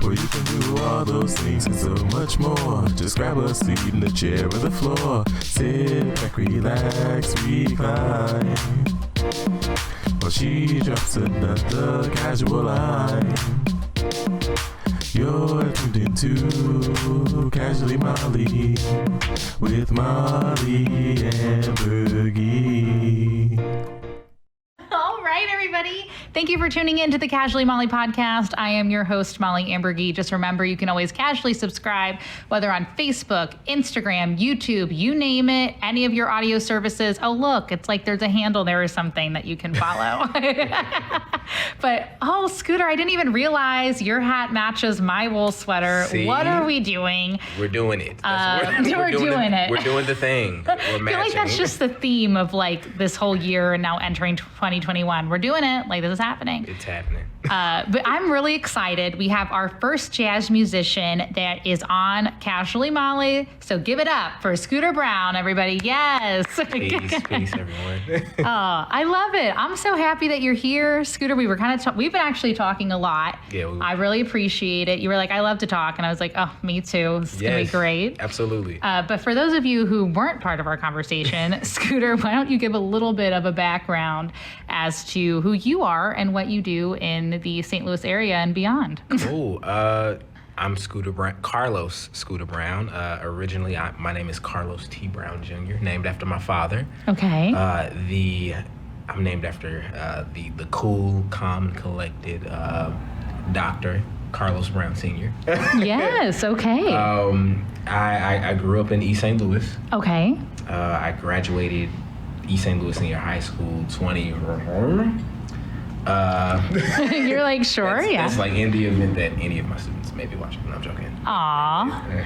Well, you can do all those things and so much more. Just grab a seat in the chair or the floor. Sit back, relax, recline. Well, she drops another casual line. You're tuned into Casually Molly with Molly and Bergie. All right, everybody. Thank you for tuning in to the Casually Molly podcast. I am your host, Molly Ambergy. Just remember, you can always casually subscribe, whether on Facebook, Instagram, YouTube, you name it, any of your audio services. Oh, look, it's like there's a handle there or something that you can follow. But, oh, Scooter, I didn't even realize your hat matches my wool sweater. See? What are we doing? We're doing it. We're doing it. We're doing the thing. We're matching. I feel like that's just the theme of like this whole year and now entering 2021. We're doing it. Like, this is happening. It's happening. But I'm really excited. We have our first jazz musician that is on Casually Molly. So give it up for Scooter Brown, everybody. Yes. Peace, everyone. Oh, I love it. I'm so happy that you're here, Scooter. We were we've been actually talking a lot. Yeah. I really appreciate it. You were like, I love to talk. And I was like, oh, me too. This is going to be great. Absolutely. But for those of you who weren't part of our conversation, Scooter, why don't you give a little bit of a background as to who you are and what you do in the St. Louis area and beyond? Cool. I'm Scooter Brown, Carlos Scooter Brown. Originally, my name is Carlos T. Brown Jr., named after my father. Okay. I'm named after the cool, calm, and collected Dr. Carlos Brown Sr. Yes, okay. I grew up in East St. Louis. Okay. I graduated East St. Louis Senior High School 20. You're like, sure, yeah. That's like in the event that any of my students may be watching. No, I'm joking. Aw.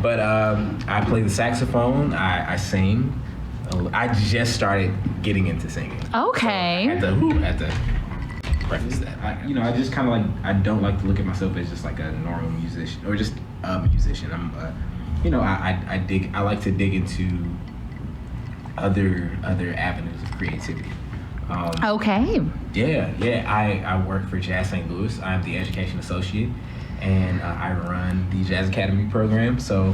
But I play the saxophone. I sing. I just started getting into singing. Okay. So I had to preface that. I just kind of like, I don't like to look at myself as just like a normal musician or just a musician. I like to dig into other avenues of creativity. Okay. Yeah. I work for Jazz St. Louis. I'm the education associate, and I run the Jazz Academy program. So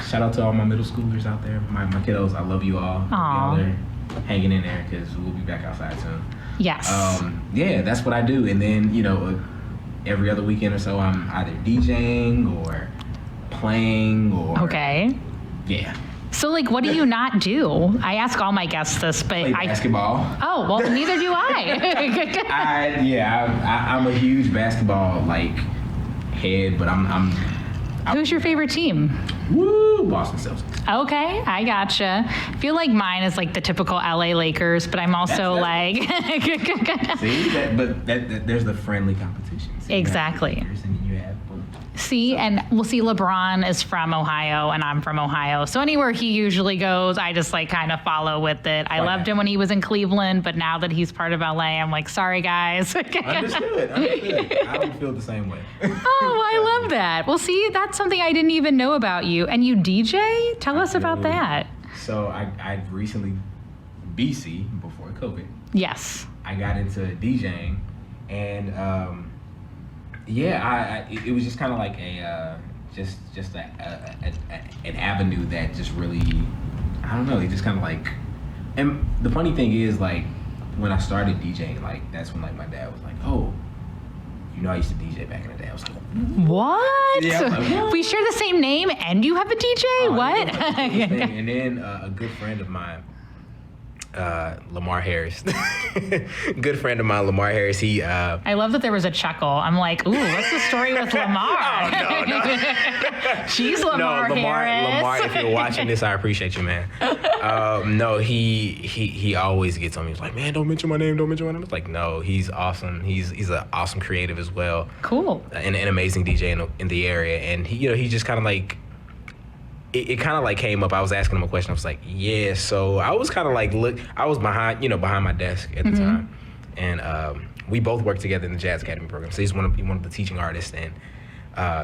shout out to all my middle schoolers out there, my kiddos. I love you all. Aww. Y'all are hanging in there because we'll be back outside soon. Yes. Yeah, that's what I do. And then, every other weekend or so, I'm either DJing or playing or... Okay. Yeah. So, like, what do you not do? I ask all my guests this, but Play basketball. Oh, well, neither do I. I'm a huge basketball, head, but I'm Who's your favorite team? Woo, Boston Celtics. Okay, I gotcha. I feel like mine is like the typical LA Lakers, but I'm also like... See, there's the friendly competition. See, exactly. You have See, and we'll see LeBron is from Ohio and I'm from Ohio. So anywhere he usually goes, I just kind of follow with it. I loved him when he was in Cleveland, but now that he's part of LA, I'm like, sorry guys. Understood. I would feel the same way. Oh, I love that. Well, see, that's something I didn't even know about you. And you DJ? Tell us about that. So I recently, BC, before COVID. Yes. I got into DJing and it was just kind of like an avenue that just really, I don't know, it just kind of and the funny thing is when I started DJing, that's when my dad was like, oh, I used to DJ back in the day. I was like, what? Yeah, I was like, what? We share the same name and you have a DJ? What? And then a good friend of mine, Lamar Harris. Good friend of mine, Lamar Harris. I love that there was a chuckle. I'm like, ooh, what's the story with Lamar? Oh, no. She's Lamar Harris. Lamar, if you're watching this, I appreciate you, man. No, he always gets on me. He's like, man, don't mention my name. Don't mention my name. I was like, no, he's awesome. He's an awesome creative as well. Cool. And an amazing DJ in the area. And he just kind of it kind of came up. I was asking him a question. I was like, yeah. So I was kind of I was behind my desk at the time, and we both worked together in the Jazz Academy program. So he's one of the teaching artists, and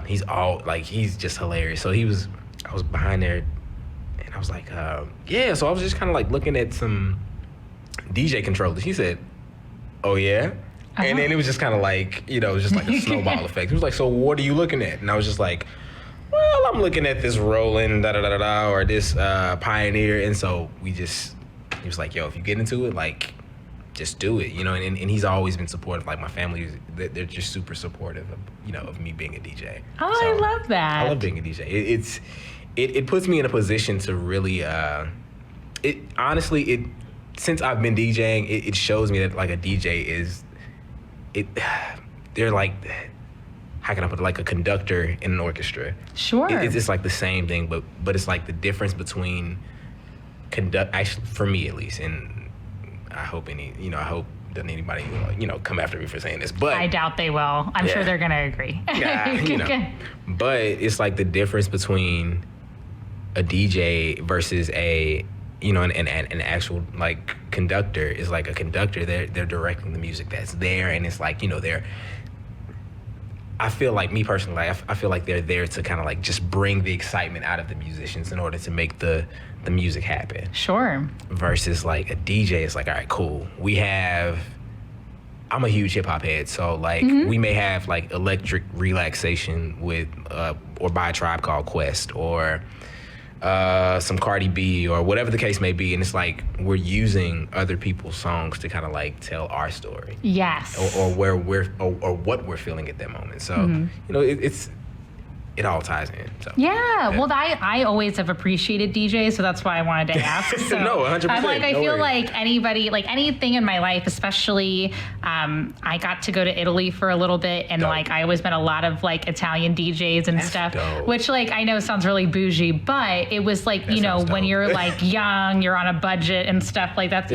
he's just hilarious. So I was behind there, and I was like, yeah. So I was just kind of looking at some DJ controllers. He said, oh yeah. And then it was just kind of like, it was just like a snowball effect. It was like, so what are you looking at? And I was just like, well, I'm looking at this Roland, or this Pioneer. And so he was like, yo, if you get into it, like, just do it, and he's always been supportive. Like, my family, they're just super supportive of me being a DJ. Oh, so, I love that. I love being a DJ. It puts me in a position to really, since I've been DJing, it shows me that, like, a DJ they're like, how can I put it, like a conductor in an orchestra. Sure. It's like the same thing, but it's like the difference between actually, for me at least, and I hope doesn't anybody come after me for saying this, but I doubt they will. I'm sure they're gonna agree. But it's like the difference between a DJ versus an actual, like, conductor is like a conductor. They're directing the music that's there, and it's like, I feel like, me personally, I feel like they're there to kind of like just bring the excitement out of the musicians in order to make the music happen. Sure. Versus like a DJ, it's like, all right, cool. I'm a huge hip hop head, so like we may have like Electric Relaxation with or by a Tribe Called Quest, or some Cardi B, or whatever the case may be, and it's like we're using other people's songs to kind of like tell our story. Yes. Or where or what we're feeling at that moment. So it all ties in. So, yeah. Well, I always have appreciated DJs, so that's why I wanted to ask. So no, 100%. I'm like, I feel like anybody, like anything in my life, especially, I got to go to Italy for a little bit, and like I always met a lot of like Italian DJs and stuff, which like I know sounds really bougie, but it was like, when you're like young, you're on a budget and stuff like that.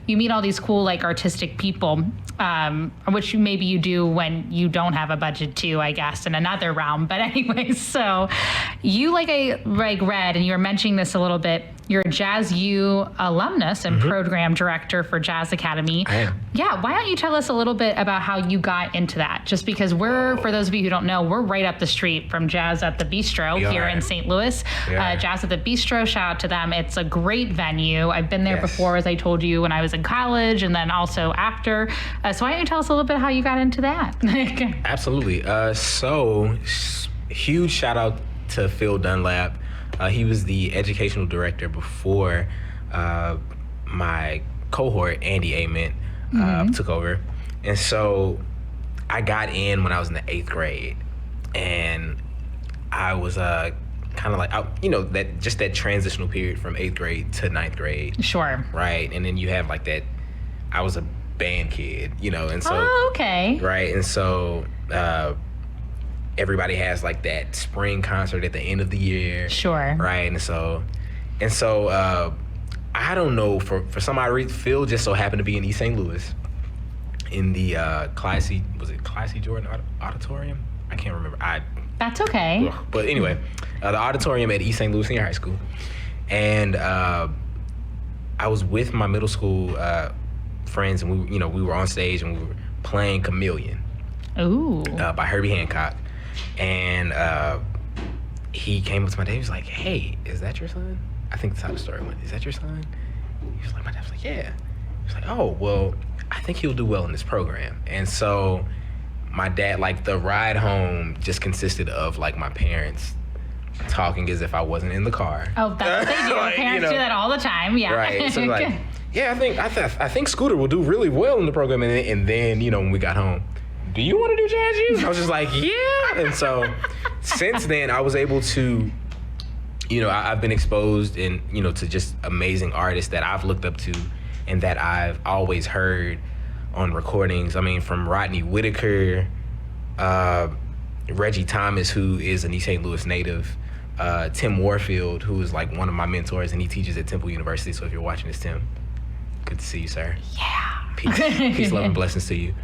You meet all these cool like artistic people, which maybe you do when you don't have a budget too, I guess, in another realm. But anyway. So you, like I read, and you were mentioning this a little bit, you're a Jazz U alumnus and program director for Jazz Academy. I am. Yeah, why don't you tell us a little bit about how you got into that? Just because for those of you who don't know, we're right up the street from Jazz at the Bistro here in St. Louis. Jazz at the Bistro, shout out to them. It's a great venue. I've been there before, as I told you, when I was in college, and then also after. So why don't you tell us a little bit how you got into that? Absolutely. Huge shout out to Phil Dunlap. He was the educational director before my cohort, Andy Ament, took over. And so I got in when I was in the 8th grade, and I was kind of like, that transitional period from 8th grade to 9th grade. Sure. Right. And then you have like that, I was a band kid, and so. Oh, okay. Right. And so, everybody has like that spring concert at the end of the year. Sure. Right. And so I don't know, for some odd reason, Phil just so happened to be in East St. Louis in the Classy Jordan Auditorium? I can't remember. That's okay. But anyway, the auditorium at East St. Louis Senior High School. And I was with my middle school friends, and we were on stage and we were playing Chameleon. Ooh. By Herbie Hancock. And he came up to my dad. He was like, "Hey, is that your son?" I think that's how the story went. "Is that your son?" He was like, my dad was like, "Yeah." He was like, "Oh, well, I think he'll do well in this program." And so my dad, like, the ride home just consisted of like my parents talking as if I wasn't in the car. Oh, that's what they do. Like, parents do that all the time. Yeah. Right. So like, yeah, I think Scooter will do really well in the program. And then when we got home, "Do you want to do Jazz U?" I was just like, yeah. And so since then, I was able to, I've been exposed to just amazing artists that I've looked up to and that I've always heard on recordings. I mean, from Rodney Whitaker, Reggie Thomas, who is an East St. Louis native, Tim Warfield, who is like one of my mentors, and he teaches at Temple University. So if you're watching this, Tim, good to see you, sir. Yeah. Peace, love, and blessings to you.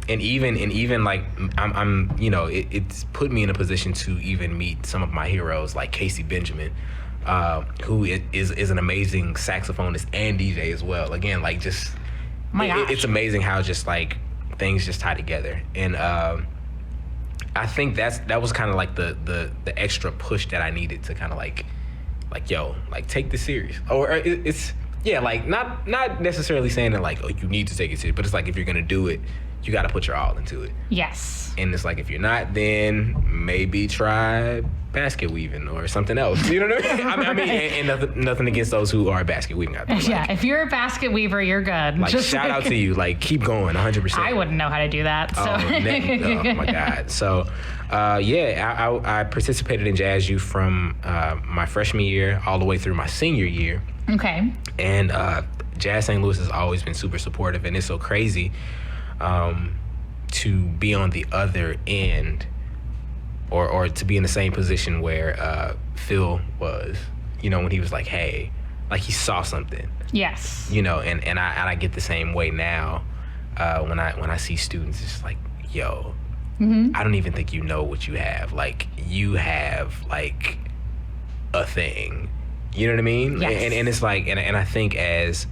And even like I'm it's put me in a position to even meet some of my heroes like Casey Benjamin, who is an amazing saxophonist and DJ as well. Again, like just it's amazing how just like things just tie together. And I think that was kind of like the extra push that I needed to kind of like yo, like take this serious. Or Yeah, like not necessarily saying that like, oh, you need to take it serious, but it's like if you're gonna do it, you got to put your all into it. Yes. And it's like if you're not, then maybe try basket weaving or something else. You know what I mean? I mean, and nothing against those who are basket weaving out there. Like, yeah, if you're a basket weaver, you're good. Like shout out to you. Like keep going, 100%. I wouldn't know how to do that. So. Oh my God. So, I participated in Jazz Youth from my freshman year all the way through my senior year. Okay. And Jazz St. Louis has always been super supportive, and it's so crazy to be on the other end or to be in the same position where Phil was, you know, when he was like, hey, like he saw something. Yes. You know, and I get the same way now when I see students. It's like, yo, I don't even think you know what you have. Like you have like a thing. You know what I mean? Yes. And it's like, and I think as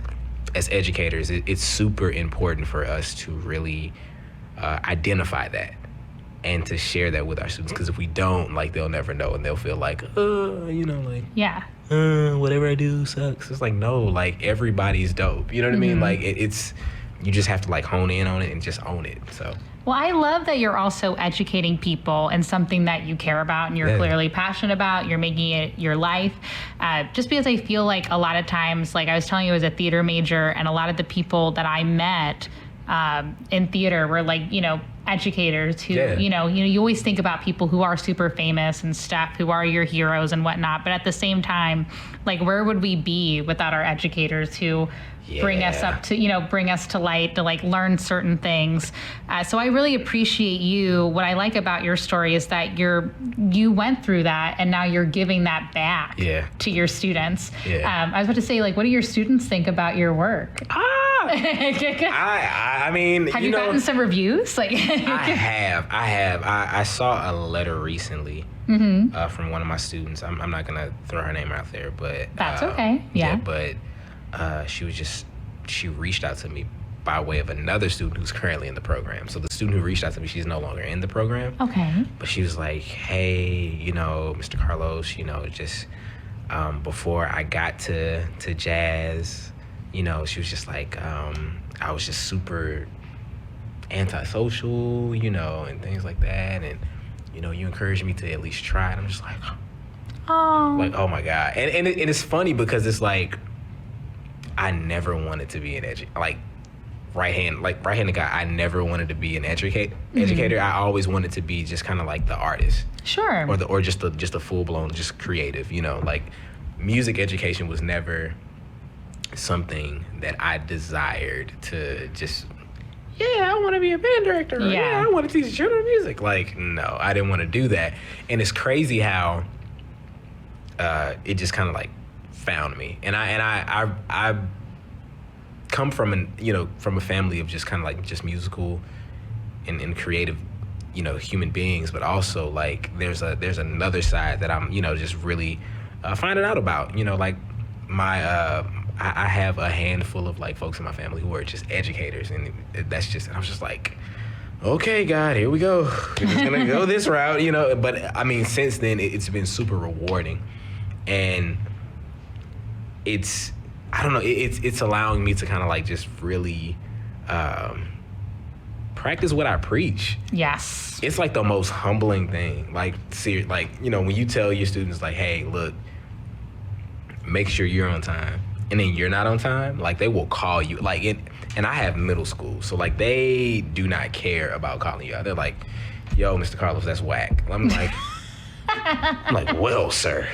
educators, it's super important for us to really identify that and to share that with our students. Because if we don't, like, they'll never know, and they'll feel like, you know, like, yeah, whatever I do sucks. It's like, no, like everybody's dope. You know what I mean? Like it's you just have to like hone in on it and just own it. So. Well, I love that you're also educating people in something that you care about and you're clearly passionate about. You're making it your life. Just because I feel like a lot of times, like I was telling you, I was a theater major, and a lot of the people that I met in theater were like, you know, educators who, you know, you always think about people who are super famous and stuff, who are your heroes and whatnot. But at the same time, like, where would we be without our educators who bring us up to, you know, bring us to light, to like learn certain things. So I really appreciate you. What I like about your story is that you went through that and now you're giving that back to your students. I was about to say, like, what do your students think about your work? I mean, have you gotten some reviews? Like, I have. I saw a letter recently from one of my students. I'm not gonna throw her name out there, but that's okay. But she reached out to me by way of another student who's currently in the program. So the student who reached out to me, she's no longer in the program. Okay. But she was like, hey, you know, Mr. Carlos, you know, just before I got to jazz, you know, she was just like, I was just super antisocial, you know, and things like that. And, you know, you encouraged me to at least try. And I'm just like, oh my God. And it's funny because it's like, I never wanted to be an right-handed guy. I never wanted to be an educator. I always wanted to be just kind of like the artist. Sure. Or just a full-blown, just creative, you know, like music education was never something that I desired to just, I want to be a band director. Or, I want to teach children music. Like, no, I didn't want to do that. And it's crazy how it just kind of like found me. And I come from from a family of just kind of like just musical and creative, you know, human beings, but also like there's another side that I'm, you know, just really finding out about, you know, like I have a handful of like folks in my family who are just educators, and and I was just like, okay, God, here we go. We're just gonna go this route, you know. But I mean, since then it's been super rewarding, and it's allowing me to kind of like just really practice what I preach. Yes. It's like the most humbling thing. Like, you know, when you tell your students like, hey, look, make sure you're on time, and then you're not on time, like they will call you. Like, and I have middle school, so like they do not care about calling you out. They're like, yo, Mr. Carlos, that's whack. I'm like, well, sir,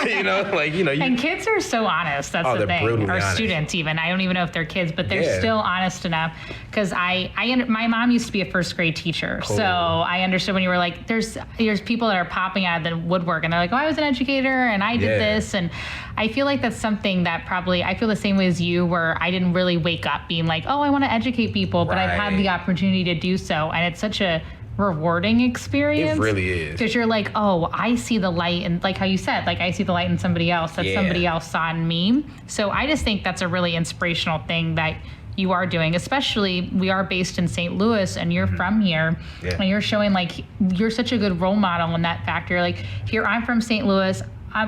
you know, like, you know. And kids are so honest. That's the thing. Or honest. Students even. I don't even know if they're kids, but they're still honest enough. Because my mom used to be a first grade teacher. Cool. So I understood when you were like, there's people that are popping out of the woodwork and they're like, oh, I was an educator and I did this. And I feel like that's something that probably, I feel the same way as you, where I didn't really wake up being like, oh, I want to educate people, but I've had the opportunity to do so. And it's such a rewarding experience. It really is. Because you're like, oh, I see the light, and like how you said, like I see the light in somebody else that somebody else saw in me. So I just think that's a really inspirational thing that you are doing, especially we are based in St. Louis and you're from here, and you're showing like you're such a good role model in that factor. Like, here, I'm from St. Louis.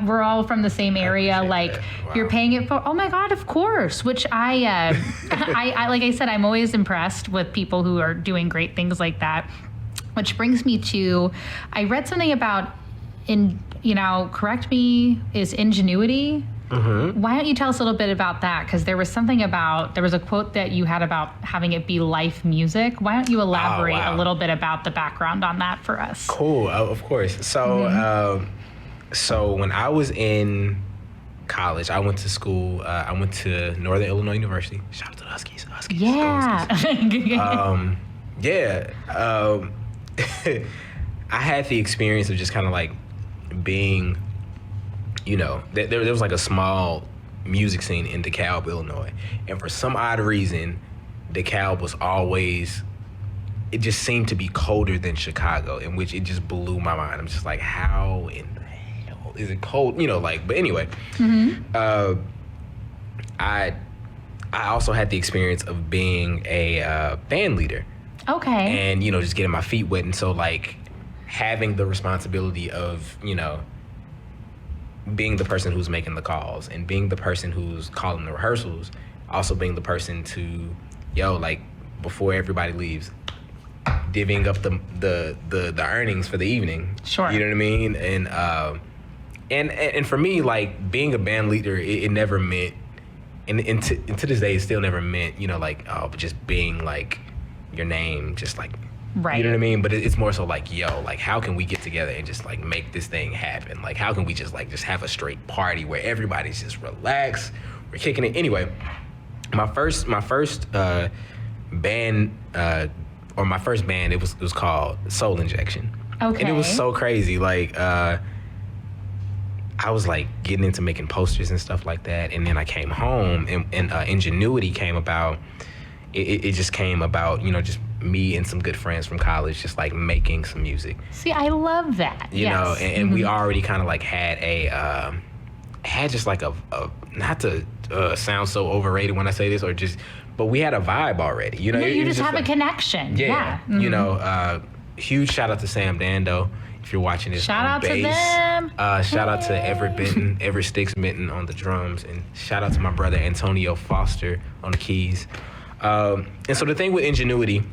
we're all from the same area. Like Wow. you're paying it for. Oh my God, of course. Which I like I said, I'm always impressed with people who are doing great things like that. Which brings me to, I read something about correct me, is ingenuity. Mm-hmm. Why don't you tell us a little bit about that? Because there was a quote that you had about having it be life music. Why don't you elaborate a little bit about the background on that for us? Cool, of course. So, so when I was in college, I went to school. I went to Northern Illinois University. Shout out to the Huskies. Yeah. I had the experience of just kind of like being, there was like a small music scene in DeKalb, Illinois. And for some odd reason, DeKalb was always, it just seemed to be colder than Chicago, in which it just blew my mind. I'm just like, how in the hell is it cold? But anyway, I also had the experience of being a band leader. Okay. And, just getting my feet wet. And so, like, having the responsibility of, being the person who's making the calls and being the person who's calling the rehearsals, also being the person to, before everybody leaves, divvying up the earnings for the evening. Sure. You know what I mean? And for me, like, being a band leader, it never meant, and to this day, it still never meant, just being, like, your name, just, like, right. You know what I mean? But it's more so like, how can we get together and just like make this thing happen? Like, how can we just have a straight party where everybody's just relaxed, we're kicking it. Anyway, my first band, it was called Soul Injection. Okay. And it was so crazy. Like, I was like getting into making posters and stuff like that. And then I came home and Ingenuity came about. It just came about, just me and some good friends from college just like making some music. See, I love that. You know, and we already kind of like had just like a not to sound so overrated when I say this, but we had a vibe already. You know, you just have a connection. Yeah. Mm-hmm. Huge shout out to Sam Dando. If you're watching this, shout out bass. to them. Shout out to Everett Sticks Minton on the drums, and shout out to my brother Antonio Foster on the keys. And so the thing with Ingenuity,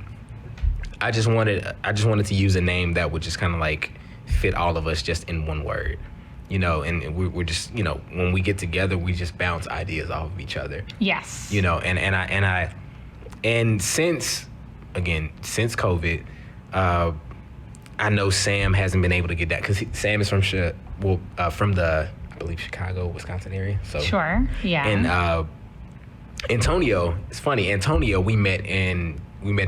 I just wanted to use a name that would just kind of like fit all of us just in one word, and we're just, when we get together, we just bounce ideas off of each other. Yes. And since COVID, I know Sam hasn't been able to get that because Sam is from the, I believe, Chicago, Wisconsin area. So sure. Yeah. And Antonio, it's funny. Antonio, we met in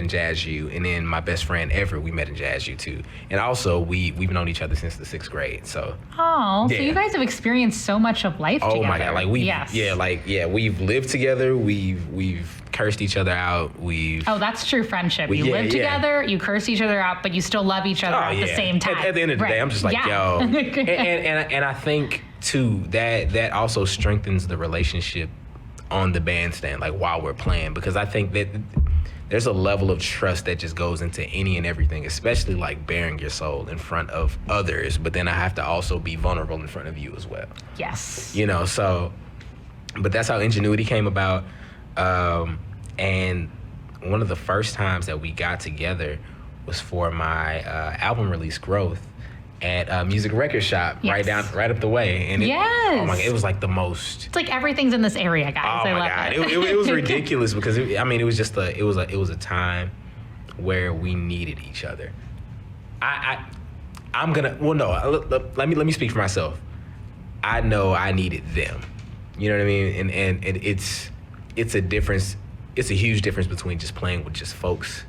Jazz U, and then my best friend Everett, we met in Jazz U too. And also, we've known each other since the 6th grade. So. Oh, so you guys have experienced so much of life together. Oh my God! We've lived together. We've cursed each other out. Oh, that's true friendship. You live together, you curse each other out, but you still love each other at the same time. At the end of the day, I'm just like, yo. and I think too that also strengthens the relationship on the bandstand, like while we're playing, because I think that there's a level of trust that just goes into any and everything, especially like bearing your soul in front of others, but then I have to also be vulnerable in front of you as well. Yes. But that's how Ingenuity came about. And one of the first times that we got together was for my album release, Growth, at Music Record Shop, right up the way. And oh my God, it was like the most. It's like everything's in this area, guys. Oh my God, it was ridiculous because it was just it was a time where we needed each other. Let me speak for myself. I know I needed them. You know what I mean? And it's a difference. It's a huge difference between just playing with just folks,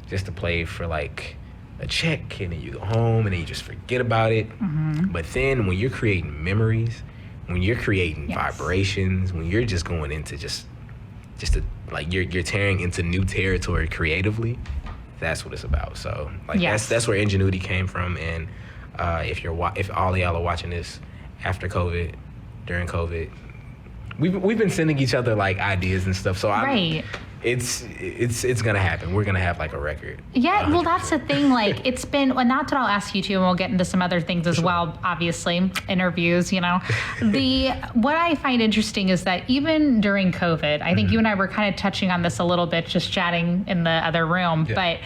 just to play for like a check, and then you go home and then you just forget about it. Mm-hmm. But then when you're creating memories, when you're creating vibrations, when you're just going into just you're tearing into new territory creatively, that's what it's about. So that's where Ingenuity came from. And if all of y'all are watching this after COVID, during COVID, we've been sending each other like ideas and stuff. So Right. It's gonna happen. We're gonna have like a record. Yeah, well, that's the thing. Like, it's been, well, not that I'll ask you to, and we'll get into some other things as well, obviously, interviews, you know. What I find interesting is that even during COVID, I think you and I were kind of touching on this a little bit, just chatting in the other room, but,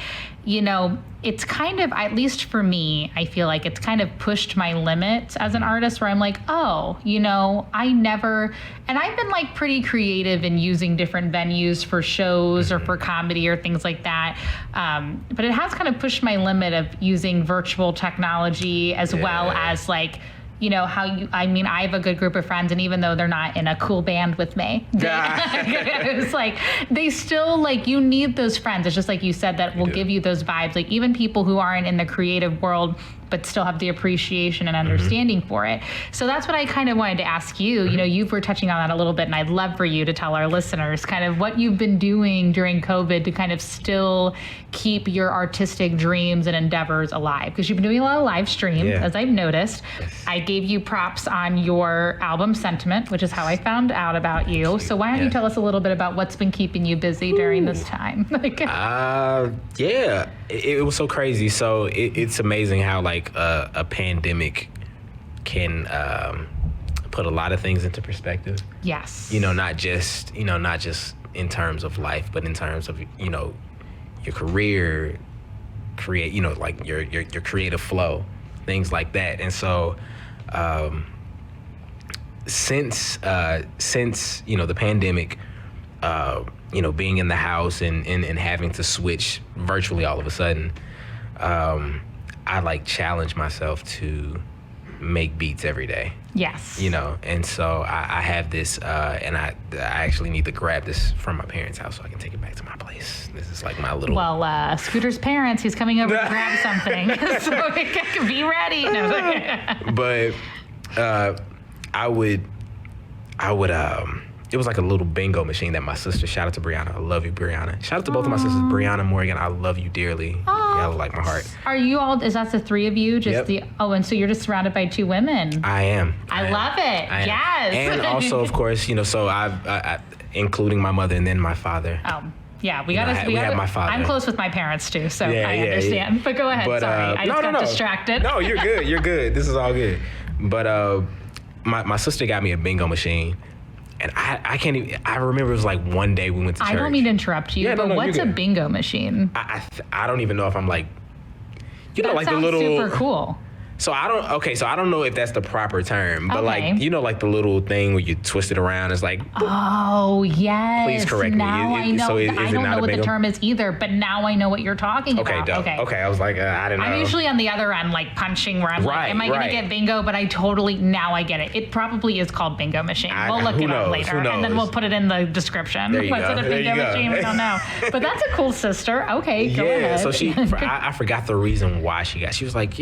you know, it's kind of, at least for me, I feel like it's kind of pushed my limits as an artist where I'm like, oh, you know, and I've been like pretty creative in using different venues for shows or for comedy or things like that. But it has kind of pushed my limit of using virtual technology as well as like, you know, I have a good group of friends, and even though they're not in a cool band with me, it's like, they still, like, you need those friends. It's just like you said, that will give you those vibes. Like, even people who aren't in the creative world, but still have the appreciation and understanding for it. So that's what I kind of wanted to ask you. You know, you were touching on that a little bit, and I'd love for you to tell our listeners kind of what you've been doing during COVID to kind of still keep your artistic dreams and endeavors alive. Because you've been doing a lot of live streams, as I've noticed. I gave you props on your album Sentiment, which is how I found out about you. So why don't you tell us a little bit about what's been keeping you busy during this time? It was so crazy. So it's amazing how like a pandemic can put a lot of things into perspective. Yes. You know, not just in terms of life, but in terms of, you know, your career, you know, like your creative flow, things like that. And so since you know, the pandemic, you know, being in the house and having to switch virtually all of a sudden, I like challenge myself to make beats every day. Yes. You know, and so I have this, and I actually need to grab this from my parents' house so I can take it back to my place. This is like my little. Well, Scooter's parents, he's coming over to grab something, so be ready. No. But I would. It was like a little bingo machine that my sister, shout out to Brianna. I love you, Brianna. Shout out to both of my sisters, Brianna, Morgan. I love you dearly. Yeah, like my heart. Are you all, is that the three of you? And so you're just surrounded by two women. I am. I love it. Yes. And also, of course, you know, so I including my mother and then my father. Yeah, we have my father. I'm close with my parents too, so I understand. But go ahead. But, sorry, I just got distracted. No, you're good. You're good. This is all good. But my sister got me a bingo machine. And I can't even, I remember it was like one day we went to church. I don't mean to interrupt you, but what's a bingo machine? I don't even know if I'm like, you know, that like the little. Super cool. So I don't know if that's the proper term, but like, you know, like the little thing where you twist it around, it's like. Oh, yes. Please correct me. Now I know. So I don't know what the term is either, but now I know what you're talking about. Dope. Okay, I was like, I didn't know. I'm usually on the other end, like punching where I'm like, am I going to get bingo? But now I get it. It probably is called bingo machine. We'll look it up later, and then we'll put it in the description. There you go. What's it, a bingo machine? We don't know. But that's a cool sister. Okay, go ahead. So I forgot the reason why she was like,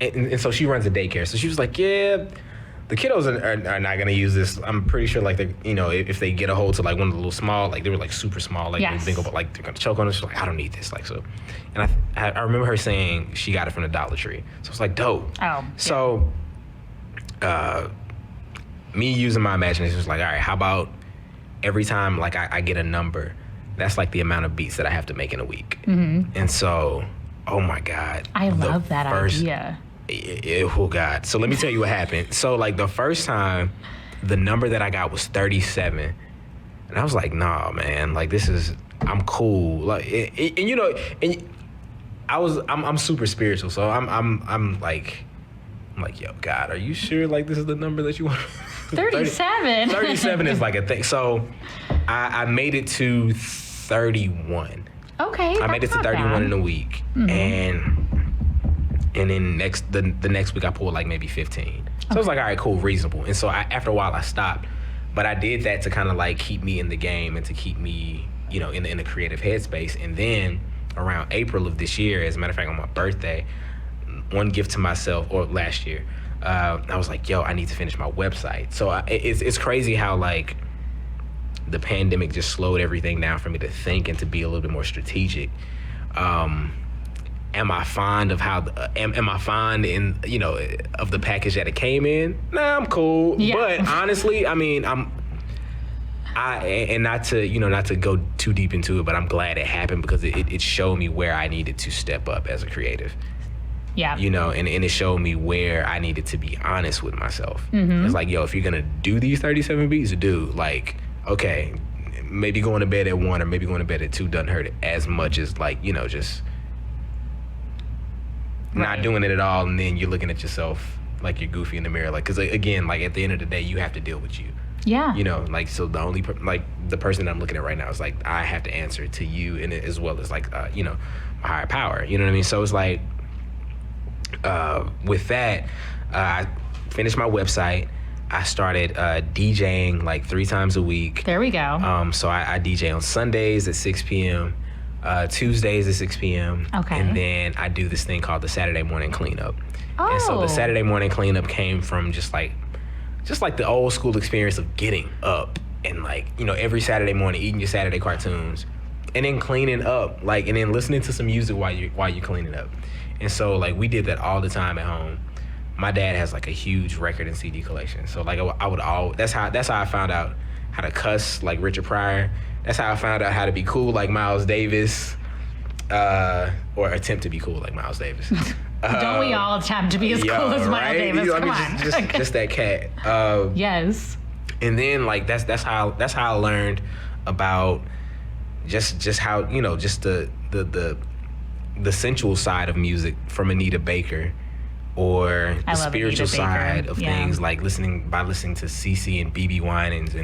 And so she runs a daycare. So she was like, the kiddos are not going to use this. I'm pretty sure, like, you know, if they get a hold to, like, one of the little small, like, they were, like, super small, like, bingo, but, like, they're going to choke on it. She's like, I don't need this. Like, so. And I remember her saying she got it from the Dollar Tree. So it's like, dope. Oh. So me using my imagination was like, all right, how about every time, like, I get a number, that's, like, the amount of beats that I have to make in a week. Mm-hmm. And so, oh, my God. I love that idea. Oh God. So let me tell you what happened. So like the first time, the number that I got was 37. And I was like, nah, man, like I'm cool. Like, and you know, and I'm super spiritual. So I'm like, yo, God, are you sure like this is the number that you want? 37? 37 is like a thing. So I made it to 31. Okay. I made it to 31 in a week. Mm-hmm. And then the next week I pulled like maybe 15. So I was like, all right, cool, reasonable. And so after a while I stopped, but I did that to kind of like keep me in the game and to keep me, you know, in the creative headspace. And then around April of this year, as a matter of fact, on my birthday, one gift to myself, or last year, I was like, yo, I need to finish my website. So it's crazy how like the pandemic just slowed everything down for me to think and to be a little bit more strategic. am I fond of how am I fond in of the package that it came in? Nah, I'm cool. Yeah. But honestly, I mean, not to go too deep into it, but I'm glad it happened because it showed me where I needed to step up as a creative. Yeah. And it showed me where I needed to be honest with myself. Mm-hmm. It's like, yo, if you're gonna do these 37 beats, dude, like, okay, maybe going to bed at 1 or maybe going to bed at 2 doesn't hurt as much as like, just not doing it at all, and then you're looking at yourself like you're goofy in the mirror, like, because again, like at the end of the day, you have to deal with you. Yeah. Like, so the only the person that I'm looking at right now is like, I have to answer to you, and as well as like my higher power. You know what I mean? So it's like, with that, I finished my website. I started DJing like 3 times a week. There we go. So I DJ on Sundays at 6 p.m. Tuesdays at 6 p.m. Okay. And then I do this thing called the Saturday morning cleanup. Oh. And so the Saturday morning cleanup came from just like the old school experience of getting up and like, every Saturday morning eating your Saturday cartoons and then cleaning up, like, and then listening to some music while you're cleaning up. And so like we did that all the time at home. My dad has like a huge record and CD collection. So like that's how I found out how to cuss like Richard Pryor. That's how I found out how to be cool like Miles Davis, or attempt to be cool like Miles Davis. Don't we all attempt to be as cool as Miles Davis? Come on. Just that cat. Yes. And then like that's how I learned about just how just the sensual side of music from Anita Baker, or the spiritual side of things, like listening to CeCe and BB Winans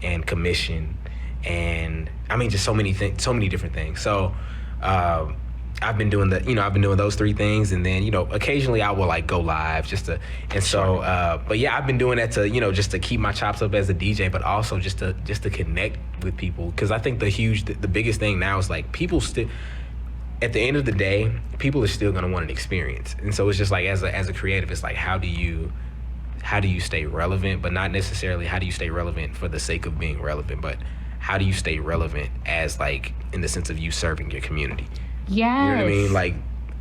and Commission, and I mean just so many different things. So I've been doing those 3 things, and then occasionally I will like go live but yeah, I've been doing that to just to keep my chops up as a DJ, but also just to connect with people, because I think the biggest thing now is like people still, at the end of the day, people are still gonna want an experience. And so it's just like as a creative, it's like how do you stay relevant, but not necessarily how do you stay relevant for the sake of being relevant, but how do you stay relevant as like in the sense of you serving your community? Yes. You know what I mean? Like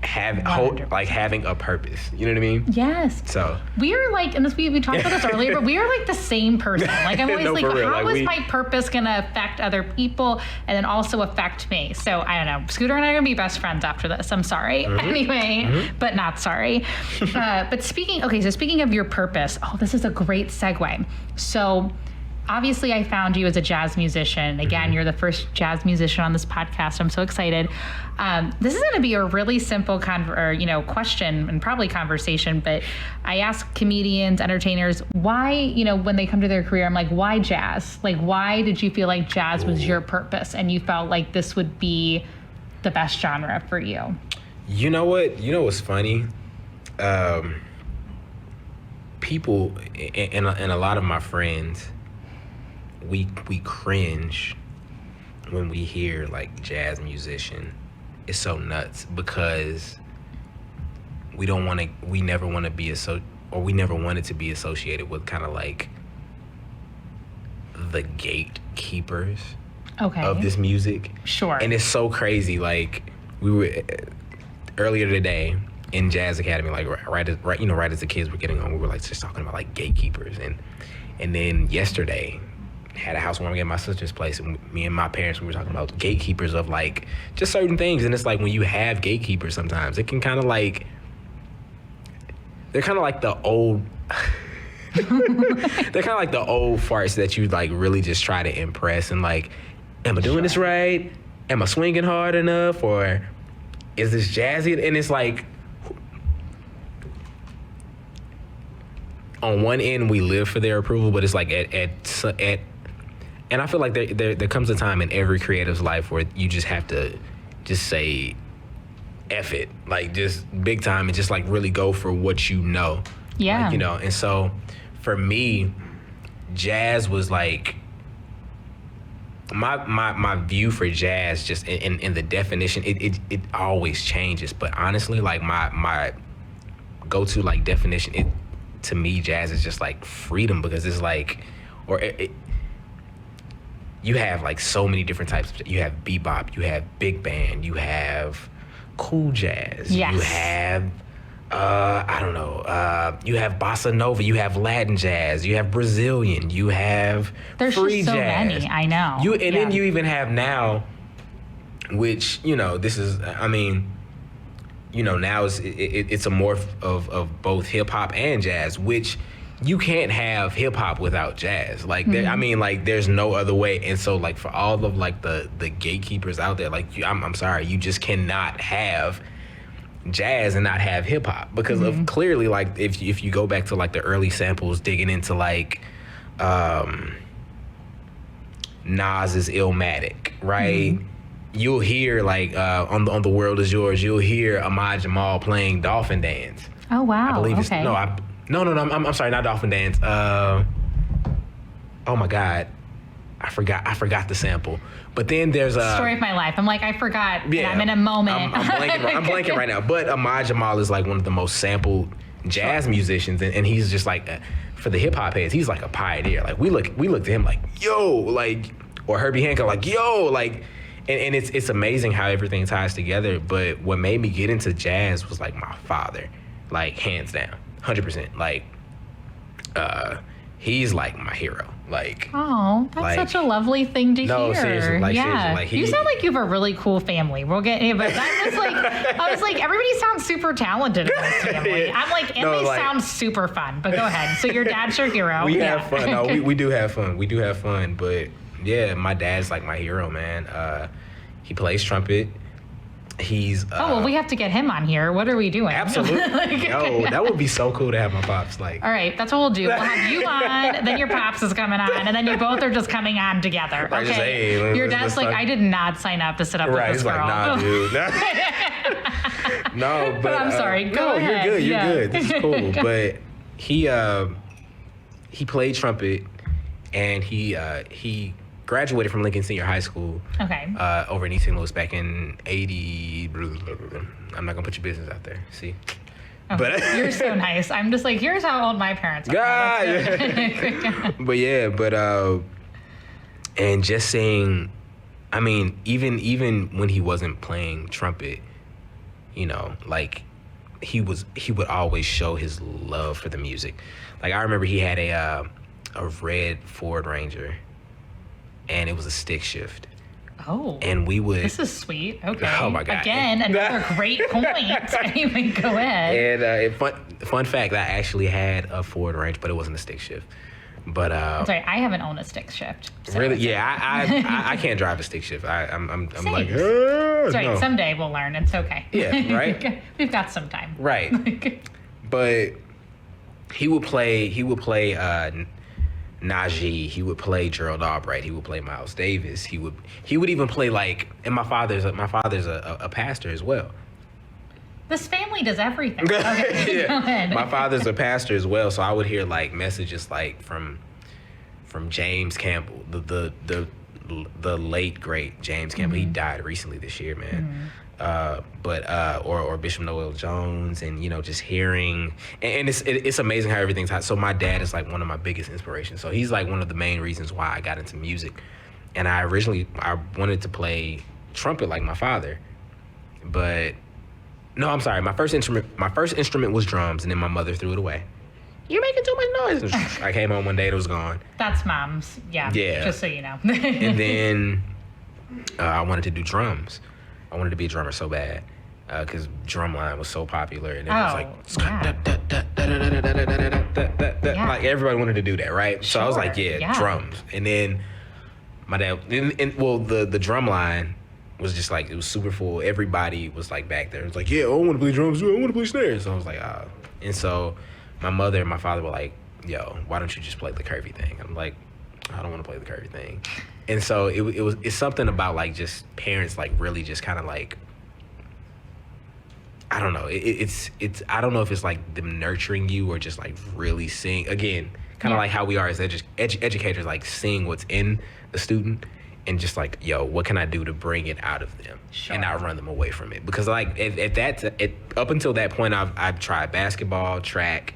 having a purpose. You know what I mean? Yes. So we are like, and we talked about this earlier, but we are like the same person. Like I'm always No, like, for real. how Like, is my purpose gonna affect other people and then also affect me? So I don't know. Scooter and I are gonna be best friends after this. I'm sorry. Mm-hmm. Anyway, but not sorry. But speaking of your purpose, this is a great segue. So obviously I found you as a jazz musician. Again, you're the first jazz musician on this podcast. I'm so excited. This is going to be a really simple question and probably conversation, but I ask comedians, entertainers, why, when they come to their career, I'm like, why jazz? Like, why did you feel like jazz was your purpose and you felt like this would be the best genre for you? You know what? What's funny? People and a lot of my friends, we cringe when we hear like jazz musician. It's so nuts because we never wanted to be associated with kind of like the gatekeepers of this music. Sure. And it's so crazy. Like we were earlier today in Jazz Academy, like right as the kids were getting home, we were like just talking about like gatekeepers, and then yesterday had a housewarming at my sister's place, and me and my parents, we were talking about gatekeepers of like just certain things. And it's like when you have gatekeepers, sometimes it can kind of like, they're kind of like the old they're kind of like the old farts that you like really just try to impress, and like, am I doing this right? Am I swinging hard enough? Or is this jazzy? And it's like, on one end we live for their approval, but it's like at and I feel like there comes a time in every creative's life where you just have to just say F it, like just big time, and just like really go for what you know. Yeah. Like, and so for me, jazz was like my view for jazz, just in the definition, it always changes. But honestly, like my go-to like definition, to me, jazz is just like freedom, because it's like, you have like so many different types. You have bebop, you have big band, you have cool jazz. Yes. You have I don't know. You have bossa nova. You have Latin jazz. You have Brazilian. You have There's free just so jazz. many. I know. Then you even have now, which this is. I mean, now it's a morph of both hip hop and jazz, which you can't have hip hop without jazz. Like, I mean, like, there's no other way. And so, like, for all of like the gatekeepers out there, like, I'm sorry, you just cannot have jazz and not have hip hop because of clearly, like, if you go back to like the early samples, digging into like Nas's Illmatic, right? You'll hear like on the World Is Yours, you'll hear Ahmad Jamal playing Dolphin Dance. Oh wow! I believe it's okay. no. I'm sorry, not Dolphin Dance. Oh my God, I forgot the sample. But then there's a Story of My Life. I'm like, I forgot. Yeah, I'm in a moment. I'm blanking right now. But Ahmad Jamal is like one of the most sampled jazz musicians, and he's just like for the hip hop heads, he's like a pioneer. Like we look to him like, yo, like, or Herbie Hancock, like, yo, like, and it's amazing how everything ties together. But what made me get into jazz was like my father, like hands down, 100%. Like, he's like my hero. Like, oh, that's like, such a lovely thing to no, hear. seriously, like, yeah. seriously, like, you sound like you have a really cool family. We'll get into but I was like, everybody sounds super talented in this family. Yeah. I'm like, and No, they like- sound super fun. But go ahead. So your dad's your hero. We Yeah. have fun. No, we do have fun. We do have fun. But yeah, my dad's like my hero, man. He plays trumpet. He's Oh, well, we have to get him on here. What are we doing? absolutely. Yo, that would be so cool to have my pops like. All right, that's what we'll do. We'll have you on, then your pops is coming on, and then you both are just coming on together. Right, Okay. just, hey, your let's dad's like, talk. I did not sign up to sit up Right, with he's this like, girl. nah, dude. No, but I'm sorry. Go no, ahead. you're good. You're Yeah. good. This is cool. But he played trumpet, and he graduated from Lincoln Senior High School. Okay. Over in East St. Louis back in '80. I'm not gonna put your business out there. See. Oh, But you're so nice. I'm just like, here's how old my parents are. God. That's good. And just saying, I mean, even when he wasn't playing trumpet, like he would always show his love for the music. Like I remember he had a red Ford Ranger, and it was a stick shift. Oh. And we would. This is sweet. Okay. Oh my God. Again, another great point. Anyway, go ahead. And fun fact, I actually had a Ford Ranger, but it wasn't a stick shift. But I'm sorry, I haven't owned a stick shift. So really, yeah, I can't drive a stick shift. I'm Same. like, Sorry, no. someday we'll learn. It's okay. Yeah, right? We've got some time. Right. But he would play Najee, he would play Gerald Albright, he would play Miles Davis, he would even play like, and my father's a pastor as well. This family does everything. Okay, go ahead. My father's a pastor as well, so I would hear like messages like from James Campbell, the late great James Campbell. He died recently this year, man. Or Bishop Noel Jones, and just hearing, and it's amazing how everything's hot. So my dad is like one of my biggest inspirations. So he's like one of the main reasons why I got into music. And I wanted to play trumpet like my father, but no, I'm sorry. My first instrument was drums, and then my mother threw it away. You're making too much noise. I came home one day and it was gone. That's mom's. Yeah. Yeah. Just so you know. And then I wanted to do drums. I wanted to be a drummer so bad because drumline was so popular, and it was like like everybody wanted to do that, right? So I was like, yeah, drums. And then my dad, the drum line was just like, it was super full. Everybody was like back there. It was like, yeah, I want to play drums too. I want to play snares. So I was like, ah. And so my mother and my father were like, yo, why don't you just play the curvy thing? I'm like, I don't want to play the curvy thing. And so it's something about like just parents like really just kind of like, I don't know. It's I don't know if it's like them nurturing you or just like really seeing, again, kind of like how we are as educators, like seeing what's in the student and just like, yo, what can I do to bring it out of them and not run them away from it? Because like up until that point, I've tried basketball, track.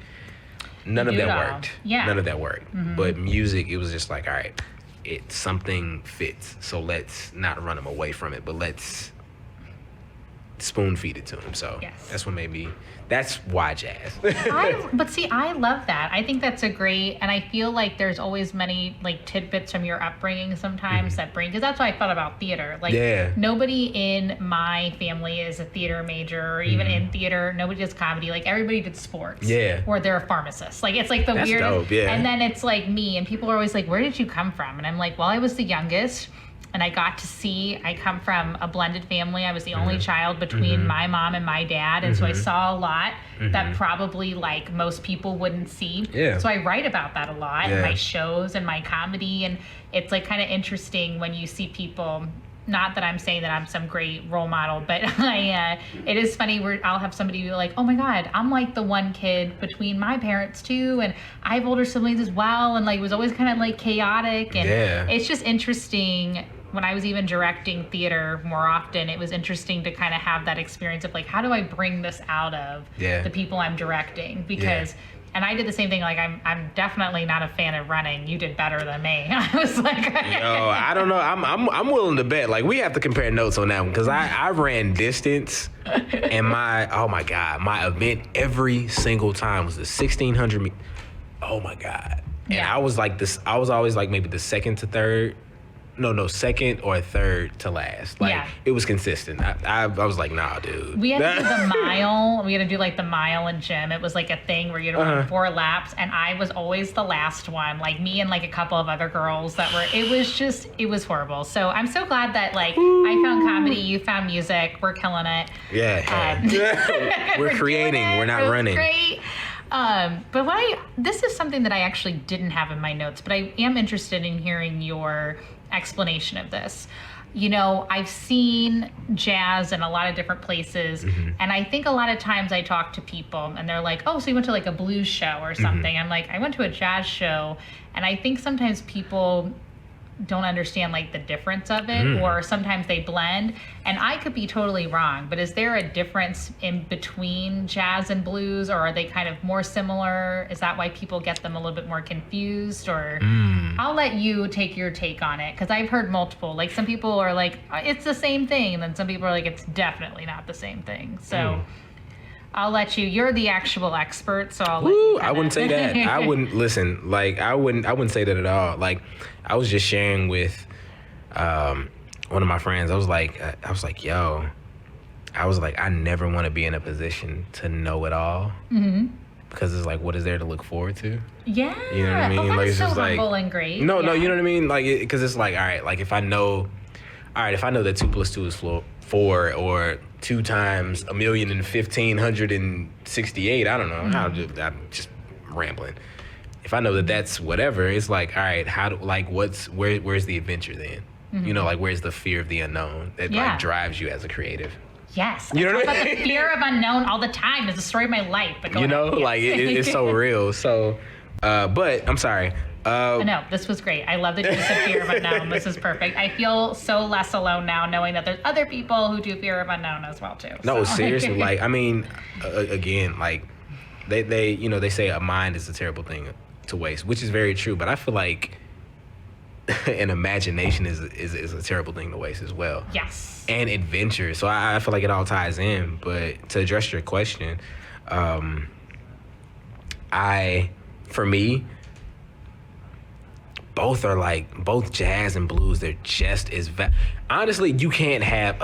None of that worked. Yeah. None of that worked. But music, it was just like, all right, something fits. So let's not run them away from it, but let's spoon feed it to him. So Yes. that's why jazz. But see, I love that. I think that's a great, and I feel like there's always many like tidbits from your upbringing sometimes that bring, because that's what I thought about theater. Like nobody in my family is a theater major, or even in theater, nobody does comedy. Like everybody did sports. Yeah. Or they're a pharmacist. Like it's like the That's weirdest. dope, yeah. And then it's like me, and people are always like, where did you come from? And I'm like, well, I was the youngest. And I got to see, I come from a blended family. I was the only child between my mom and my dad. And so I saw a lot that probably like most people wouldn't see. Yeah. So I write about that a lot in my shows and my comedy. And it's like kind of interesting when you see people, not that I'm saying that I'm some great role model, but it is funny where I'll have somebody be like, oh my God, I'm like the one kid between my parents too. And I have older siblings as well. And like, it was always kind of like chaotic. And it's just interesting. When I was even directing theater more often, it was interesting to kind of have that experience of like, how do I bring this out of the people I'm directing? Because, and I did the same thing. Like, I'm definitely not a fan of running. You did better than me. I was like, yo, I don't know. I'm willing to bet. Like, we have to compare notes on that one because I ran distance, and my event every single time was the 1600 meters. Oh my God. And I was like this. I was always like maybe the second to third. No, second or third to last. Like, it was consistent. I was like, nah, dude. We had to do the mile. We had to do like the mile in gym. It was like a thing where you had to run 4 laps, and I was always the last one. Like me and like a couple of other girls that were. It was horrible. So I'm so glad that like I found comedy, you found music. We're killing it. Yeah. We're creating. We're not running. Great. But this is something that I actually didn't have in my notes, but I am interested in hearing your explanation of this. You know, I've seen jazz in a lot of different places, and I think a lot of times I talk to people and they're like, oh, so you went to like a blues show or something. I'm like, I went to a jazz show, and I think sometimes people don't understand like the difference of it, or sometimes they blend, and I could be totally wrong, but is there a difference in between jazz and blues, or are they kind of more similar? Is that why people get them a little bit more confused? Or I'll let you take your take on it, because I've heard multiple, like some people are like it's the same thing, and then some people are like it's definitely not the same thing. So I'll let you're the actual expert, so I'll let you I wouldn't say that. I wouldn't listen. Like I wouldn't say that at all. Like I was just sharing with one of my friends. I was like, yo, I never want to be in a position to know it all. Because it's like, what is there to look forward to? Yeah. You know what I mean? Oh, like it's so just like humble and great. No, you know what I mean? Like, because it's like, all right, like if I know that 2 + 2 is 4, or 2 times 1,015,168, I don't know. I'm just rambling. If I know that that's whatever, it's like, all right, where's the adventure then? You know, like where's the fear of the unknown that like drives you as a creative? Yes. You know I what talk I about mean? the fear of unknown all the time. It's the story of my life. But You know, like it's so real. So, but I'm sorry. No, this was great. I love that you said fear of unknown. This is perfect. I feel so less alone now knowing that there's other people who do fear of unknown as well too. No, so. seriously. Like, I mean, again, like they say a mind is a terrible thing to waste, which is very true. But I feel like an imagination is a terrible thing to waste as well. Yes. And adventure. So I feel like it all ties in. But to address your question, for me, both jazz and blues, they're just as honestly, you can't have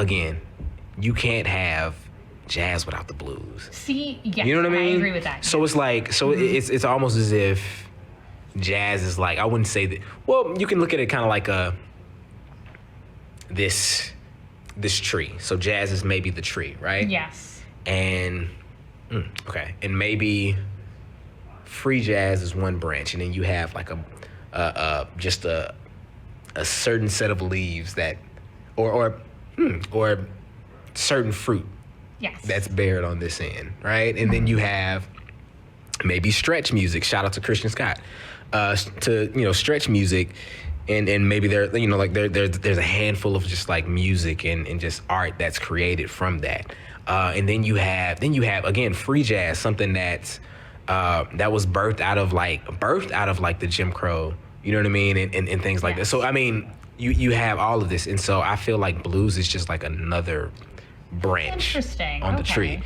jazz without the blues. See, yes, you know what I mean? I agree with that. So it's like, it's almost as if jazz is like, I wouldn't say that, well, you can look at it kind of like this tree. So jazz is maybe the tree, right? Yes. And okay, and maybe free jazz is one branch, and then you have like just a certain set of leaves that, or certain fruit. Yes. That's bared on this end, right? And then you have maybe stretch music. Shout out to Christian Scott. To stretch music, and maybe there's a handful of just like music and just art that's created from that. And then you have again free jazz, something that's that was birthed out of like the Jim Crow, you know what I mean, and things like that. So I mean, you have all of this, and so I feel like blues is just like another branch Interesting. on the Okay. tree.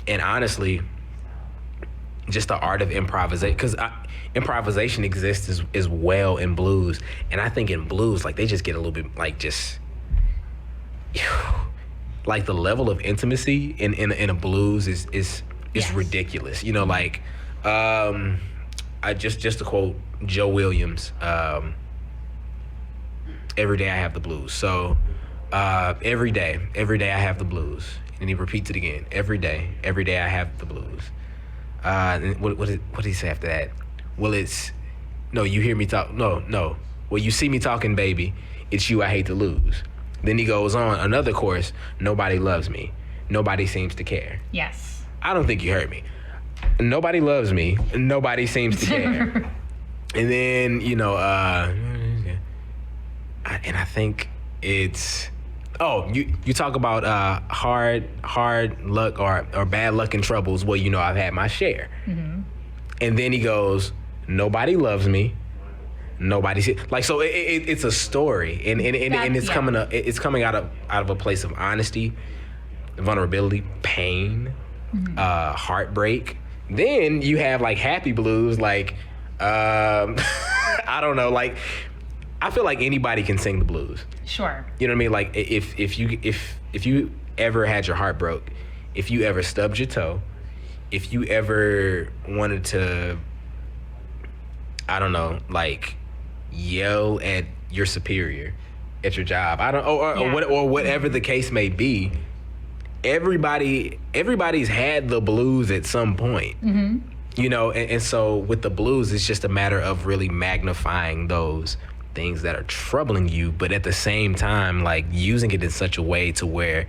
And honestly, just the art of improvisation, because improvisation exists as well in blues. And I think in blues, like, they just get a little bit like just like the level of intimacy in a blues is Yes. ridiculous. You know, like I just to quote Joe Williams, every day I have the blues. So every day I have the blues. And he repeats it again. Every day I have the blues. And what did he say after that? Well, it's no, you hear me talk. No. Well, you see me talking, baby. It's you I hate to lose. Then he goes on another chorus. Nobody loves me. Nobody seems to care. Yes. I don't think you heard me. Nobody loves me. Nobody seems to care. And then, you know, and I think it's, you talk about hard luck or bad luck and troubles. Well, you know, I've had my share. Mm-hmm. And then he goes, nobody loves me. Nobody see, like, so it's a story, and it's coming out of a place of honesty, vulnerability, pain, heartbreak. Then you have like happy blues, like I don't know, like I feel like anybody can sing the blues. Sure. You know what I mean? Like if you ever had your heart broke, if you ever stubbed your toe, if you ever wanted to, I don't know, like yell at your superior at your job, or whatever the case may be, everybody's had the blues at some point. Mm-hmm. You know, and so with the blues, it's just a matter of really magnifying those things that are troubling you, but at the same time, like using it in such a way to where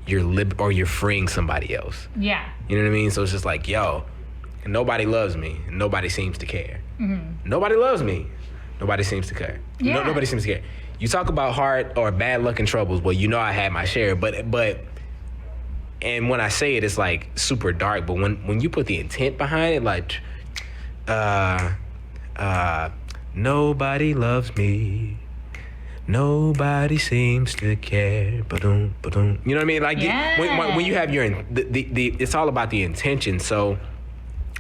you're freeing somebody else. Yeah. You know what I mean? So it's just like, yo, nobody loves me. Nobody seems to care. Mm-hmm. Nobody loves me. Nobody seems to care. Yeah. Nobody seems to care. You talk about hard or bad luck and troubles. Well, you know I had my share, but and when I say it, it's like super dark. But when you put the intent behind it, like, nobody loves me. Nobody seems to care. Ba-dum, ba-dum. You know what I mean? Like, when you have it's all about the intention. So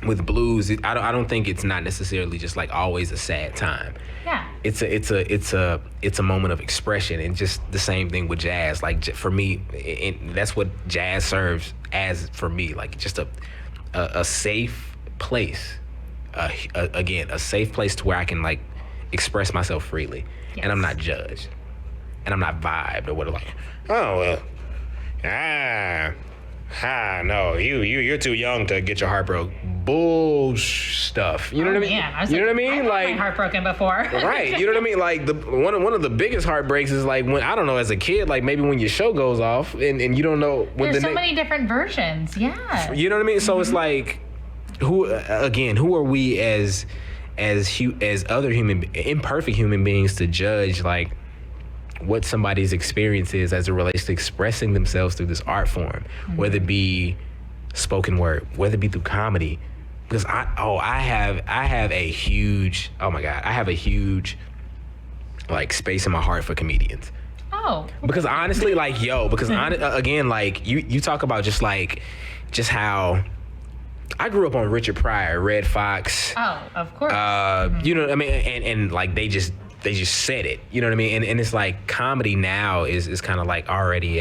with blues, I don't think it's not necessarily just like always a sad time. Yeah. It's a moment of expression, and just the same thing with jazz. Like for me, that's what jazz serves as for me. Like just a safe place. Again, a safe place to where I can like express myself freely, and I'm not judged, and I'm not vibed or what, like, oh well, no, you're too young to get your heart broke. Bull stuff. You know what I mean? Yeah, you know what I mean? I've like had my heart broken before. Right. You know what I mean? Like one of the biggest heartbreaks is like when, I don't know, as a kid, like maybe when your show goes off and you don't know when There's so many different versions. Yeah. You know what I mean? So it's like, who are we as other imperfect human beings to judge like what somebody's experience is as it relates to expressing themselves through this art form, whether it be spoken word, whether it be through comedy. Because I have a huge like space in my heart for comedians. Oh. Because honestly, like, again, like you talk about just how I grew up on Richard Pryor, Red Fox. Oh, of course. You know what I mean? And like they just said it. You know what I mean? And it's like comedy now is kind of like already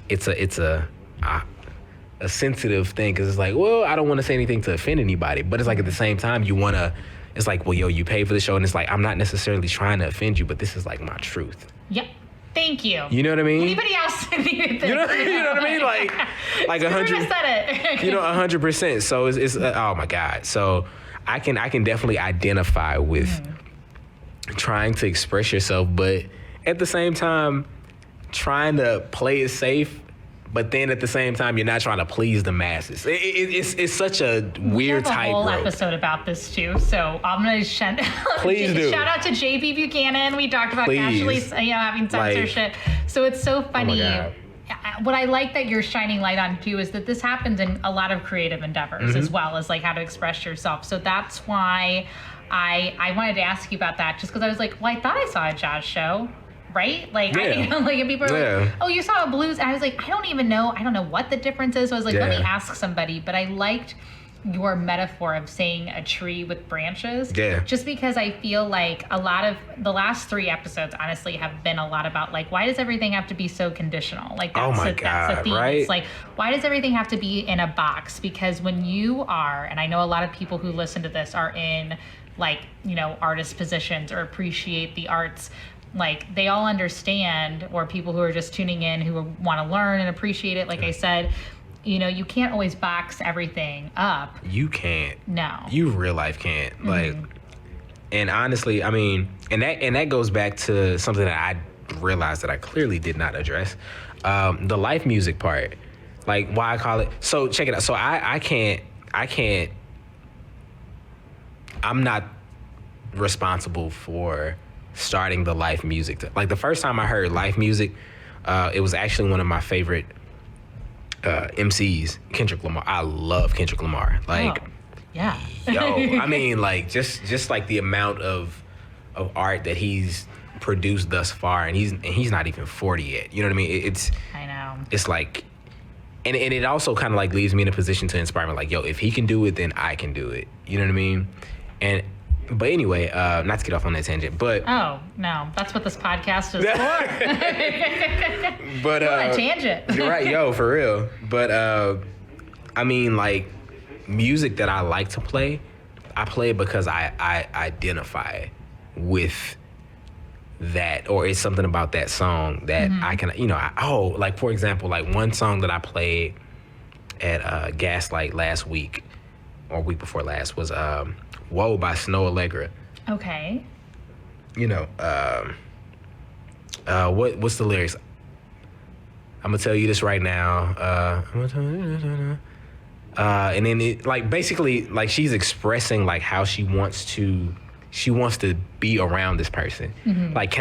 it's a sensitive thing, because it's like, well, I don't want to say anything to offend anybody, but it's like at the same time it's like, well, yo, you pay for the show, and it's like, I'm not necessarily trying to offend you, but this is like my truth. Yep. Thank you. You know what I mean? Anybody else needed this? You know what I mean? Like 100. Said it. 100%. So it's oh my God. So I can definitely identify with trying to express yourself, but at the same time trying to play it safe. But then at the same time, you're not trying to please the masses. It's such a weird tightrope. We have a whole episode about this too, so I'm gonna shout out to JB Buchanan. We talked about casually, having censorship. So it's so funny. Oh what I like that you're shining light on too is that this happens in a lot of creative endeavors, as well as like how to express yourself. So that's why I wanted to ask you about that, just because I was like, well, I thought I saw a jazz show. right? Like, Yeah. like if people are like, oh, you saw a blues. And I was like, I don't know what the difference is. So I was like, let me ask somebody. But I liked your metaphor of saying a tree with branches. Yeah. Just because I feel like a lot of the last 3 episodes, honestly, have been a lot about like, why does everything have to be so conditional? Like, that's, that's the theme. Right? It's like, why does everything have to be in a box? Because when you are, and I know a lot of people who listen to this are in like, you know, artist positions or appreciate the arts, like they all understand, or people who are just tuning in who want to learn and appreciate it. Like I said, you know, you can't always box everything up. You can't. No. You real life can't. Like, and honestly, I mean, and that goes back to something that I realized that I clearly did not address. The life music part. Like, why I call it. So check it out. So I can't, I'm not responsible for starting the life music. Like the first time I heard life music, it was actually one of my favorite MCs, Kendrick Lamar. I love Kendrick Lamar. Like, yeah. I mean, like just like the amount of art that he's produced thus far, and he's not even 40 yet. You know what I mean? I know. It's like, and it also kind of like leaves me in a position to inspire me. Like, yo, if he can do it, then I can do it. You know what I mean? But anyway, not to get off on that tangent, but oh no, that's what this podcast is for. But a tangent. You're right, yo, for real. But I mean, like music that I like to play, I play it because I identify with that, or it's something about that song that I can, you know, like for example, like one song that I played at Gaslight last week or week before last was Whoa by Snow Allegra. Okay. You know, what's the lyrics? I'm gonna tell you this right now. And then it like basically like she's expressing like how she wants to be around this person. Like,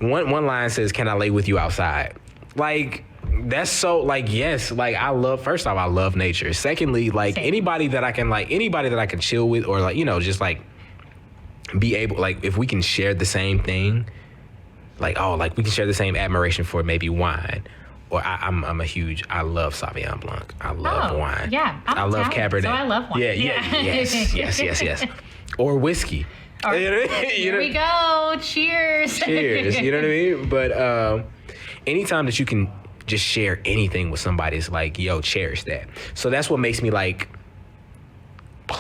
one line says, "Can I lay with you outside?" Like, that's so like, yes, like I love nature. Secondly, like anybody that I can chill with, or like, you know, just like be able, like if we can share the same thing, like, oh, like we can share the same admiration for maybe wine. Or I love Sauvignon Blanc. I love wine. Yeah, I love Cabernet. So I love wine. Yeah. Yes. Or whiskey. Here we go. Cheers. Cheers. You know what I mean? But anytime that you can just share anything with somebody, it's like, yo, cherish that. So that's what makes me like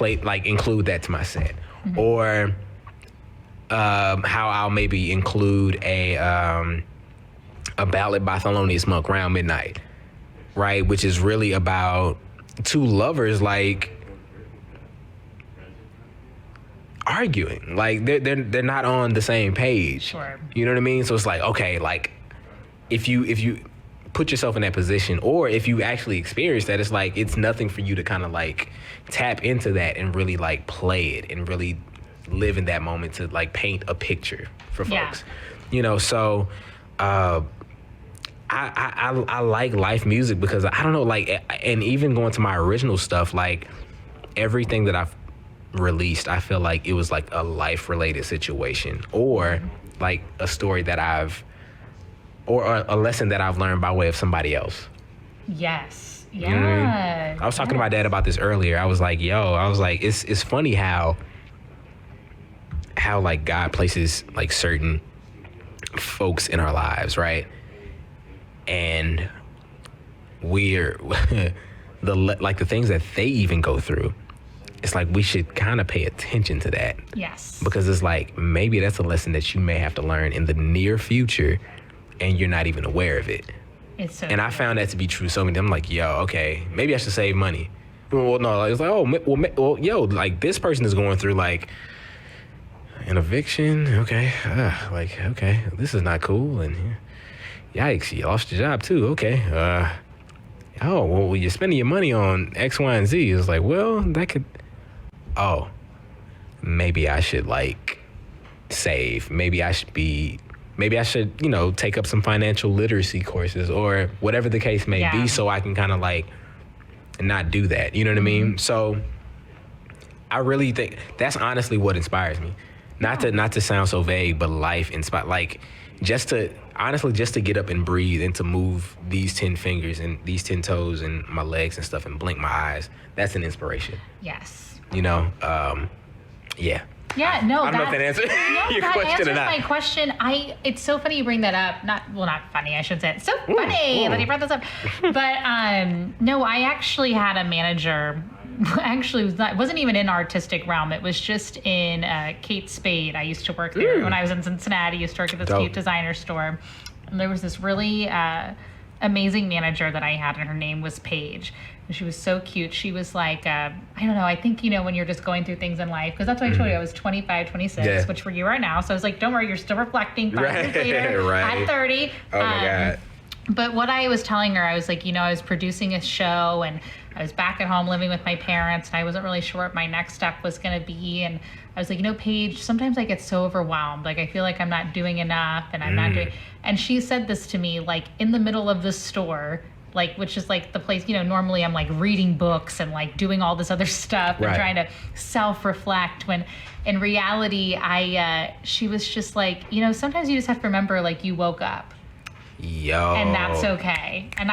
include that to my set. Or how I'll maybe include a ballad by Thelonious Monk, Round Midnight, right? Which is really about two lovers like arguing, like they're not on the same page. Sure. You know what I mean? So it's like, okay, like if you put yourself in that position, or if you actually experience that, it's like it's nothing for you to kind of like tap into that and really like play it and really live in that moment to like paint a picture for folks. You know, so I like life music because I don't know, like, and even going to my original stuff, like everything that I've released, I feel like it was like a life related situation, or like a story that or a lesson that I've learned by way of somebody else. Yes. Yeah. You know what I mean? I was talking to my dad about this earlier. I was like, it's funny how like God places like certain folks in our lives, right? And we're the things that they even go through, it's like we should kind of pay attention to that. Yes. Because it's like maybe that's a lesson that you may have to learn in the near future and you're not even aware of it. It's so and I found that to be true so many times. I'm like, yo, okay, maybe I should save money. Well, no, it's like, well, yo, like this person is going through like an eviction. Okay. Like, okay, this is not cool. And yikes, you lost your job too. Okay. Oh, well, you're spending your money on X, Y, and Z. It's like, well, that could, maybe I should like save. Maybe I should, you know, take up some financial literacy courses or whatever the case may be, so I can kind of like not do that. You know what I mean? So I really think that's honestly what inspires me. Not to sound so vague, but life inspire. Like just to get up and breathe and to move these 10 fingers and these 10 toes and my legs and stuff and blink my eyes, that's an inspiration. Yes. You know, yeah. Yeah, no, I don't know if that answered your that question answers or not. my question. It's so funny you bring that up. Not funny, I should say. It's so funny that you brought this up. But no, I actually had a manager. Actually, it wasn't even in artistic realm. It was just in Kate Spade. I used to work there when I was in Cincinnati. I used to work at this cute designer store. And there was this really amazing manager that I had, and her name was Paige. And she was so cute. She was like, I don't know, I think, when you're just going through things in life, because that's what I told you, I was 25, 26, which where you are now. So I was like, don't worry, you're still reflecting 5 years later at 30. Oh my God. But what I was telling her, I was like, I was producing a show and I was back at home living with my parents and I wasn't really sure what my next step was going to be. And I was like, Paige, sometimes I get so overwhelmed. Like, I feel like I'm not doing enough and I'm not doing. And she said this to me, like, in the middle of the store, like, which is like the place, normally I'm like reading books and like doing all this other stuff and trying to self-reflect, when in reality, she was just like, sometimes you just have to remember, like, you woke up. Yo. And that's okay. And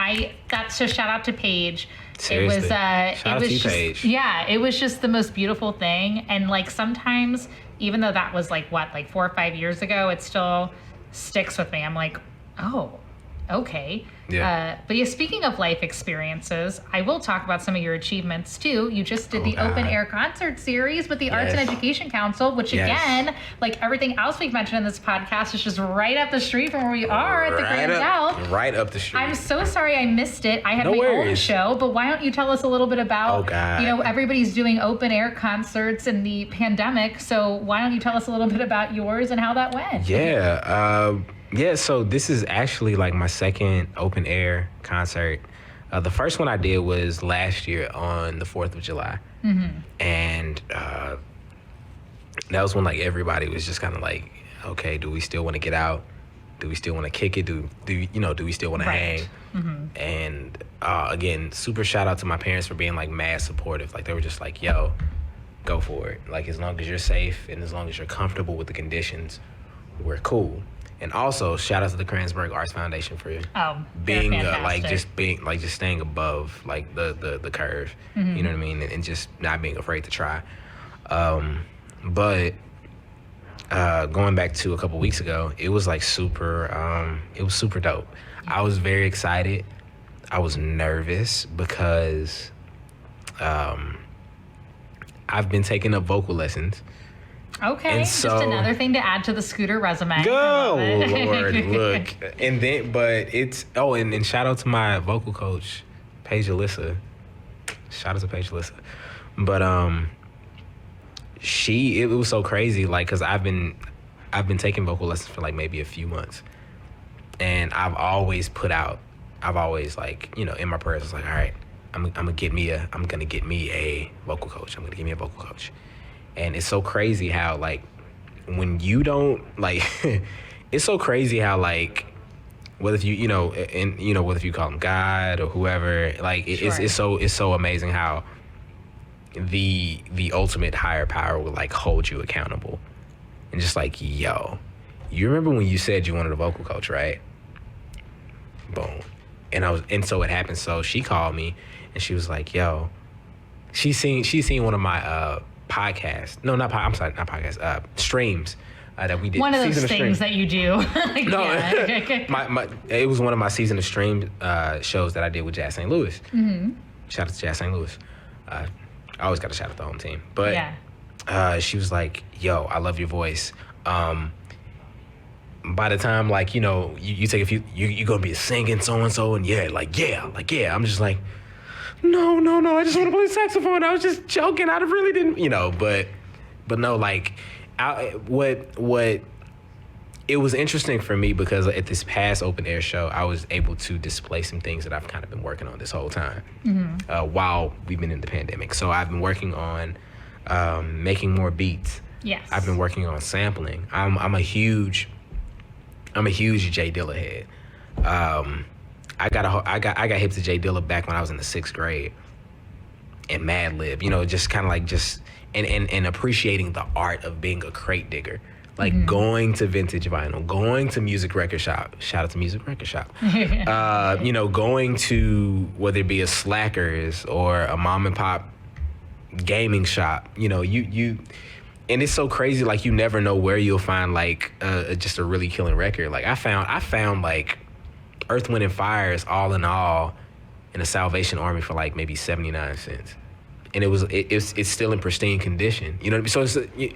that's just shout out to Paige. Seriously. It was shout out to you, just, Paige. yeah, it was just the most beautiful thing. And like sometimes, even though that was like 4 or 5 years ago, it still sticks with me. I'm like, oh, okay. Yeah. But yeah, speaking of life experiences, I will talk about some of your achievements too. You just did the open air concert series with the Arts and Education Council, which again, like everything else we've mentioned in this podcast, is just right up the street from where we are at the Grand South. Right up the street. I'm so sorry I missed it. I had my own show, but why don't you tell us a little bit about, everybody's doing open air concerts in the pandemic, so why don't you tell us a little bit about yours and how that went? Yeah, so this is actually like my second open air concert. The first one I did was last year on the 4th of July. And that was when like everybody was just kind of like, okay, do we still want to get out? Do we still want to kick it? Do we still want to hang? And again, super shout out to my parents for being like mad supportive. Like they were just like, yo, go for it. Like as long as you're safe and as long as you're comfortable with the conditions, we're cool. And also, shout out to the Kransberg Arts Foundation for being just staying above like the curve. You know what I mean, and just not being afraid to try. But going back to a couple weeks ago, it was like super. It was super dope. I was very excited. I was nervous because I've been taking up vocal lessons. Okay, just another thing to add to the Scooter resume. Go, Lord, look. And then, but it's, and shout out to my vocal coach, Paige Alyssa. Shout out to Paige Alyssa. But it was so crazy, like, cause I've been taking vocal lessons for like maybe a few months. And I've always like, in my prayers, I was like, all right, I'm gonna get me a vocal coach. And it's so crazy how, like, when you don't, like, it's so crazy how, like, whether if whether if you call him God or whoever, like, it's so amazing how the ultimate higher power will, like, hold you accountable. And just like, yo, you remember when you said you wanted a vocal coach, right? Boom. And so it happened. So she called me and she was like, yo, she's seen one of my, streams that we did. One of those things that you do. It was one of my season of stream shows that I did with Jazz St. Louis. Shout out to Jazz St. Louis. I always got to shout out the home team. But she was like, yo, I love your voice. By the time, like, you take a few, you're going to be singing so-and-so, and I'm just like, no, I just want to play saxophone. I was just joking. I really didn't, but no, like, it was interesting for me because at this past open air show, I was able to display some things that I've kind of been working on this whole time while we've been in the pandemic. So I've been working on making more beats. Yes. I've been working on sampling. I'm a huge Jay Dilla head. I got hip to Jay Dilla back when I was in the 6th grade, and Mad Lib, just kind of like and appreciating the art of being a crate digger. Like going to Vintage Vinyl, going to Music Record Shop. Shout out to Music Record Shop. You know, going to whether it be a Slackers or a mom and pop gaming shop. You know, you and it's so crazy. Like you never know where you'll find like just a really killing record. Like I found like Earth, Wind and Fire's All in All in a Salvation Army for like maybe 79 cents, and it's still in pristine condition. You know what I mean? So it's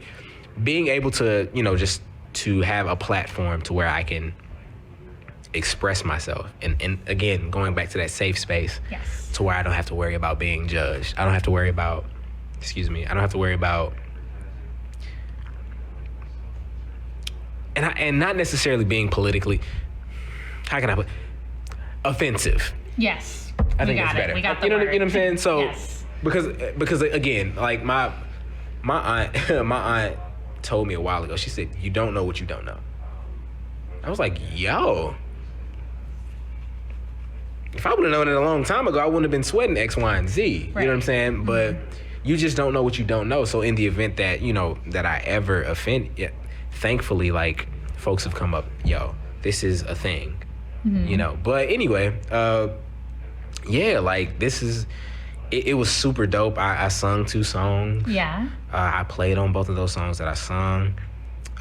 being able to, you know, just to have a platform to where I can express myself. And again, going back to that safe space, Yes. to where I don't have to worry about being judged. I don't have to worry about, and not necessarily being politically, how can I put, offensive. Yes. I think that's better. We got the you know word. what I'm saying? So, Yes. because again, like my aunt told me a while ago, she said, "You don't know what you don't know." I was like, yo, if I would have known it a long time ago, I wouldn't have been sweating X, Y, and Z. You know what I'm saying? Mm-hmm. But you just don't know what you don't know. So in the event that, you know, that I ever offend, thankfully, like, folks have come up, yo, this is a thing, you know? But anyway, yeah, like, this is, it was super dope. I sung 2 songs. Yeah. I played on both of those songs that I sung.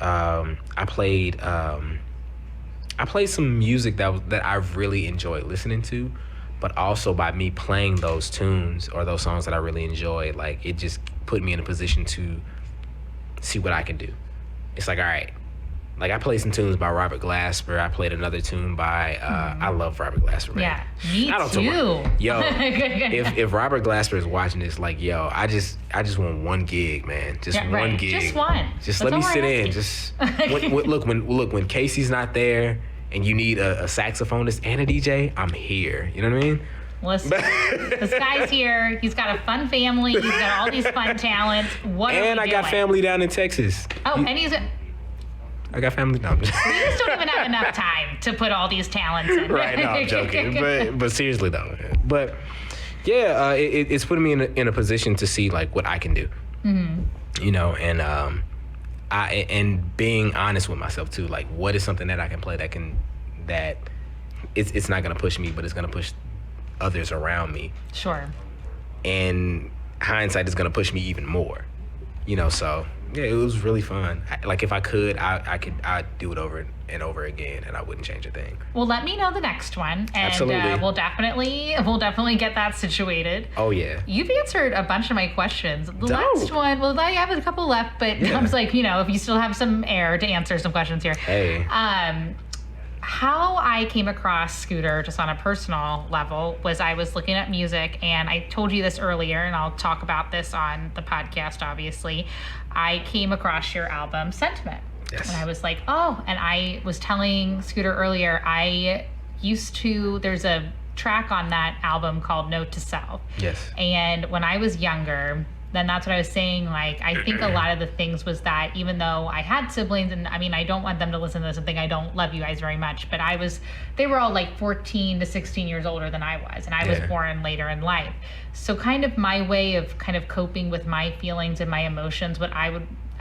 I played some music that I really enjoyed listening to, but also by me playing those tunes or those songs that I really enjoyed, like it just put me in a position to see what I can do. It's like, all right, like I played some tunes by Robert Glasper. I played another tune by I love Robert Glasper, man. Yeah, me too. Yo, if Robert Glasper is watching this, like, yo, I just want one gig, man. Just one gig. Just one. Just That's let me all sit I'm in. asking. Just when Casey's not there and you need a saxophonist and a DJ, I'm here. You know what I mean? Listen, this guy's here. He's got a fun family. He's got all these fun talents. What are we And I got doing? family down in Texas. Oh, and he's. I got family down. We just don't even have enough time to put all these talents in. Right, no, I'm joking. But seriously though. But yeah, it's putting me in a position to see like what I can do. Mm-hmm. You know, and and being honest with myself too. Like, what is something that I can play that it's not gonna push me, but it's gonna push others around me. Sure. And hindsight is gonna push me even more. You know, so yeah, it was really fun. Like if I could, I'd do it over and over again, and I wouldn't change a thing. Well, let me know the next one, and Absolutely. we'll definitely get that situated. Oh yeah. You've answered a bunch of my questions. The Dope. last one, well, I have a couple left, but I was like, you know, if you still have some air to answer some questions here. Hey. How I came across Scooter, just on a personal level, was I was looking at music, and I told you this earlier, and I'll talk about this on the podcast, obviously. I came across your album, Sentiment. Yes. And I was like, oh, and I was telling Scooter earlier, there's a track on that album called Note to Self. Yes. And when I was younger, then that's what I was saying. Like, I think a lot of the things was that even though I had siblings, and I mean, I don't want them to listen to this and think I don't love you guys very much, but they were all like 14 to 16 years older than I was, and I was born later in life. So kind of my way of kind of coping with my feelings and my emotions, I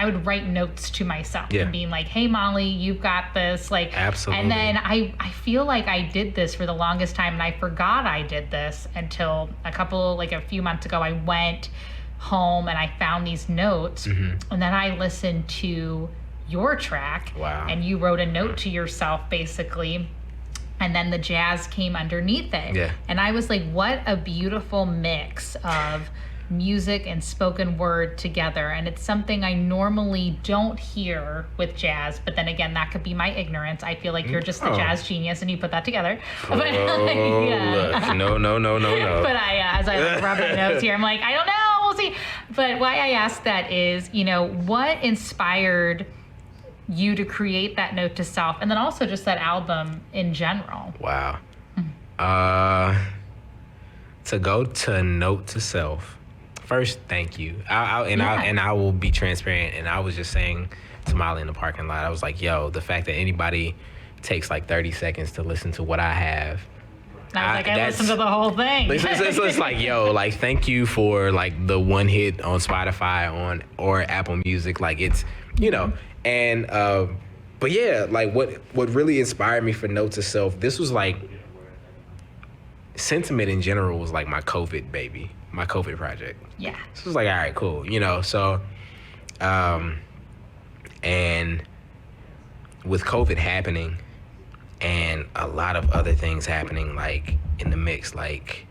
would write notes to myself and being like, hey, Molly, you've got this. Like, absolutely. And then I feel like I did this for the longest time, and I forgot I did this until a few months ago, I went home and I found these notes, and then I listened to your track. Wow. And you wrote a note to yourself basically, and then the jazz came underneath it. Yeah. And I was like, what a beautiful mix of music and spoken word together. And it's something I normally don't hear with jazz, but then again, that could be my ignorance. I feel like you're just the jazz genius and you put that together. Look. No. But as I like rubbing nose here, I'm like, I don't know, we'll see. But why I asked that is, you know, what inspired you to create that Note to Self, and then also just that album in general? Wow. To go to Note to Self. First, thank you. I will be transparent. And I was just saying to Molly in the parking lot, I was like, yo, the fact that anybody takes like 30 seconds to listen to what I have And I was like, I listened to the whole thing. It's like, yo, like, thank you for like the one hit on Spotify or Apple Music. Like, it's, you know, and but yeah, like what really inspired me for Note to Self, this was like, Sentiment in general was like my COVID baby, my COVID project. Yeah. So it was like, all right, cool, you know, so, and with COVID happening and a lot of other things happening, like in the mix, like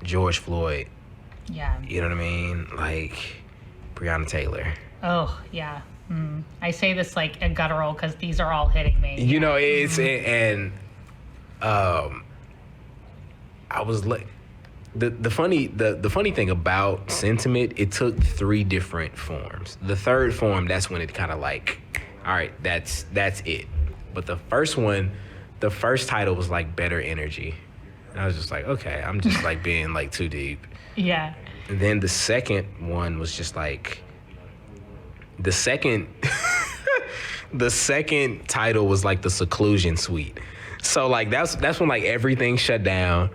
George Floyd. Yeah. You know what I mean? Like Breonna Taylor. Oh, yeah. I say this like a guttural because these are all hitting me. You know, it's, and I was like, the funny thing about Sentiment, it took 3 different forms. The third form, that's when it kind of like, all right, that's it. But the first one, the first title was like Better Energy. And I was just like, okay, I'm just like being like too deep. Yeah. And then the second one was just like, the second title was like The Seclusion Suite. So like that's when like everything shut down.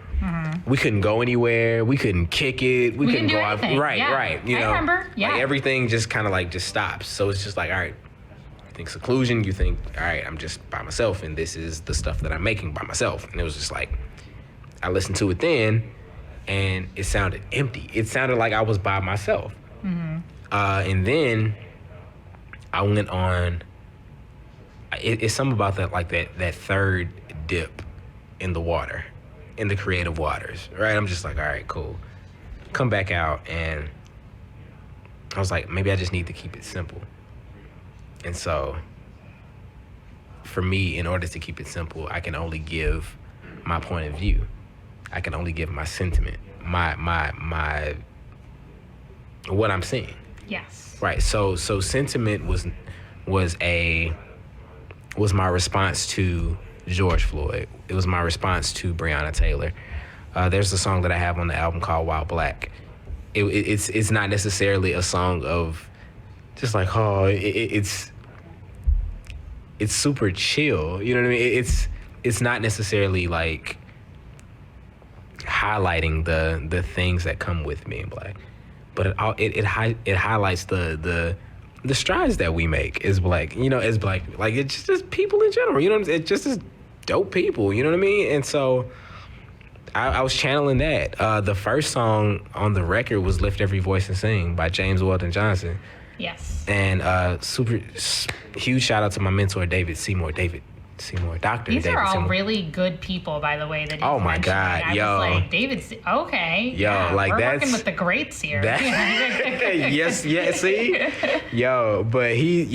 We couldn't go anywhere. We couldn't kick it. We couldn't go out. Right. You know, I remember. Yeah. Like everything just kind of like just stops. So it's just like, all right, you think seclusion, you think, all right, I'm just by myself and this is the stuff that I'm making by myself. And it was just like, I listened to it then and it sounded empty. It sounded like I was by myself. And then I went on, it's something about that, like that third dip in the water, in the creative waters, right? I'm just like, all right, cool. Come back out, and I was like, maybe I just need to keep it simple. And so, for me, in order to keep it simple, I can only give my point of view. I can only give my sentiment, my what I'm seeing. Yes. Right. So Sentiment was my response to George Floyd. It was my response to Breonna Taylor. There's a song that I have on the album called While Black. It's not necessarily a song of just like, oh, it's super chill. You know what I mean? It's not necessarily like highlighting the things that come with being black, but it highlights the strides that we make as black. You know, as black, like it's just people in general. You know, it just is dope people. You know what I mean? And so I was channeling that. The first song on the record was "Lift Every Voice and Sing" by James Weldon Johnson. Yes. And super huge shout out to my mentor David Seymour, Dr. These David are all Seymour. really good people, by the way. That Oh my God, I yo. was like, David. Okay. Yo, yeah, like we're that's working with the greats here. yes, see, yo, but he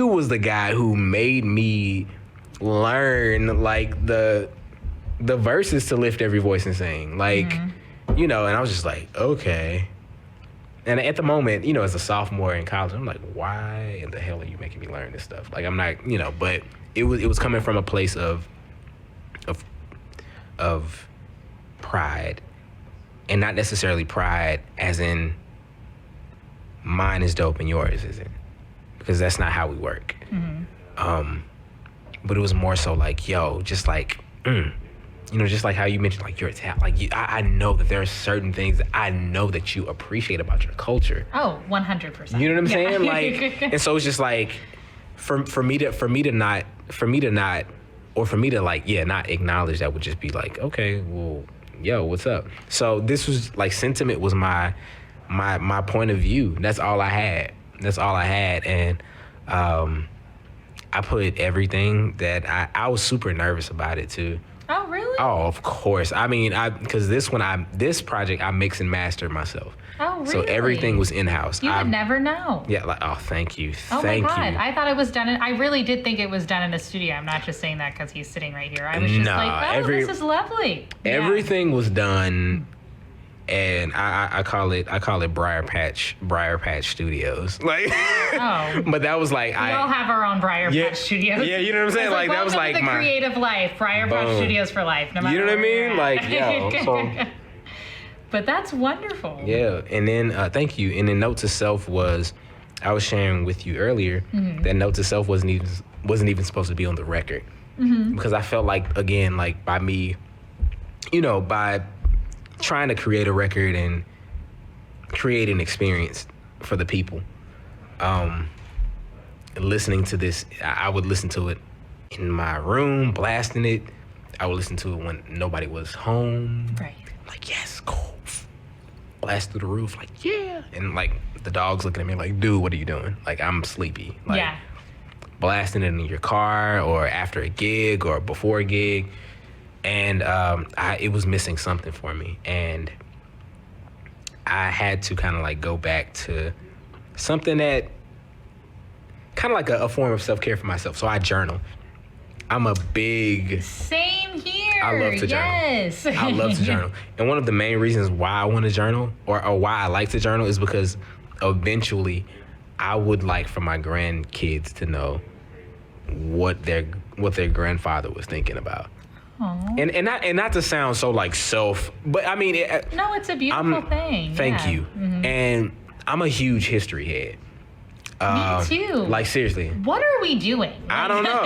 was the guy who made me learn like the verses to Lift Every Voice and Sing, like, you know, and I was just like, okay. And at the moment, you know, as a sophomore in college, I'm like, why in the hell are you making me learn this stuff? Like, I'm not, you know, but it was coming from a place of pride, and not necessarily pride as in mine is dope and yours isn't, because that's not how we work. But it was more so like, yo, just like, you know, just like how you mentioned, like, you're Italian. Like, I know that there are certain things that I know that you appreciate about your culture. Oh, 100%. You know what I'm saying? Like, and so it's just like, for me to not acknowledge that would just be like, okay, well, yo, what's up? So this was like, Sentiment was my point of view. That's all I had. And I put everything that I was super nervous about it too. Oh, really? Oh, of course. I mean, because this project I mix and master myself. Oh, really? So everything was in-house. You would never know. Yeah, like, oh, thank you. Oh Thank my God. you. I thought it was done I really did think it was done in a studio. I'm not just saying that because he's sitting right here. I was just like, oh, this is lovely. Everything was done, and I call it Briar Patch Studios. Like, oh. But that was like, we all have our own Briar Patch Studios. Yeah, you know what I'm saying? Like that was like the creative life, Briar Patch Studios for life. No matter, you know what I mean? Like, yo, so. But that's wonderful. Yeah, and then thank you. And then Note to Self was, I was sharing with you earlier that Note to Self wasn't even supposed to be on the record. because I felt like, again, like by me, by trying to create a record and create an experience for the people, listening to this, I would listen to it in my room, blasting it. I would listen to it when nobody was home. Right. Like, yes, cool. Blast through the roof, like, yeah. And like the dog's looking at me like, dude, what are you doing? Like, I'm sleepy. Like, yeah. Blasting it in your car or after a gig or before a gig. And it was missing something for me. And I had to kind of like go back to something that kind of like a form of self-care for myself. So I journal. I'm a big... Same here. I love to journal. Yes. I love to journal. And one of the main reasons why I want to journal or why I like to journal is because eventually I would like for my grandkids to know what their grandfather was thinking about. Aww. And not to sound so like but I mean... no, it's a beautiful thing. Thank you. Mm-hmm. And I'm a huge history head. Me too. Like, seriously. What are we doing? I don't know.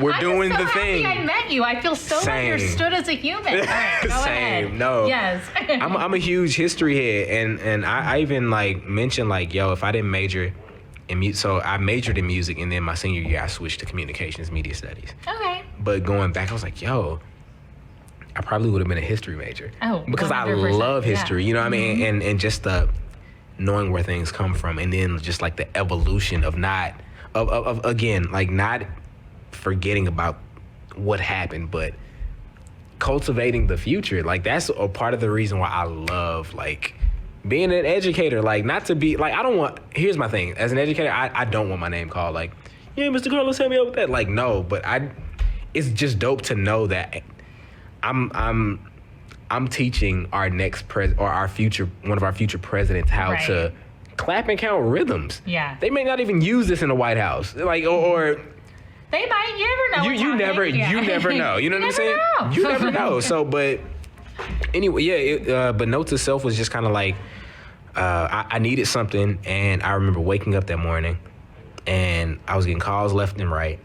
We're doing the thing. I met you. I feel so understood as a human. All right, go ahead. No. Yes. I'm a huge history head, and I even like mentioned like, yo, if I didn't major in music, so I majored in music, and then my senior year I switched to communications media studies. Okay. But going back, I was like, yo, I probably would have been a history major. Oh, because 100%. I love history. Yeah. You know what I mean? And just the knowing where things come from, and then just like the evolution of again, like not forgetting about what happened, but cultivating the future. Like that's a part of the reason why I love like being an educator. Like not to be like, here's my thing. As an educator, I don't want my name called like, yeah, Mr. Carlos, help me out with that. Like, no, but it's just dope to know that I'm teaching our next one of our future presidents how to clap and count rhythms. Yeah. They may not even use this in the White House. Like, or they might. You never know. You never know. You know what I'm saying? You never know. So, but anyway, yeah. But note to self was just kind of like, I needed something, and I remember waking up that morning, and I was getting calls left and right,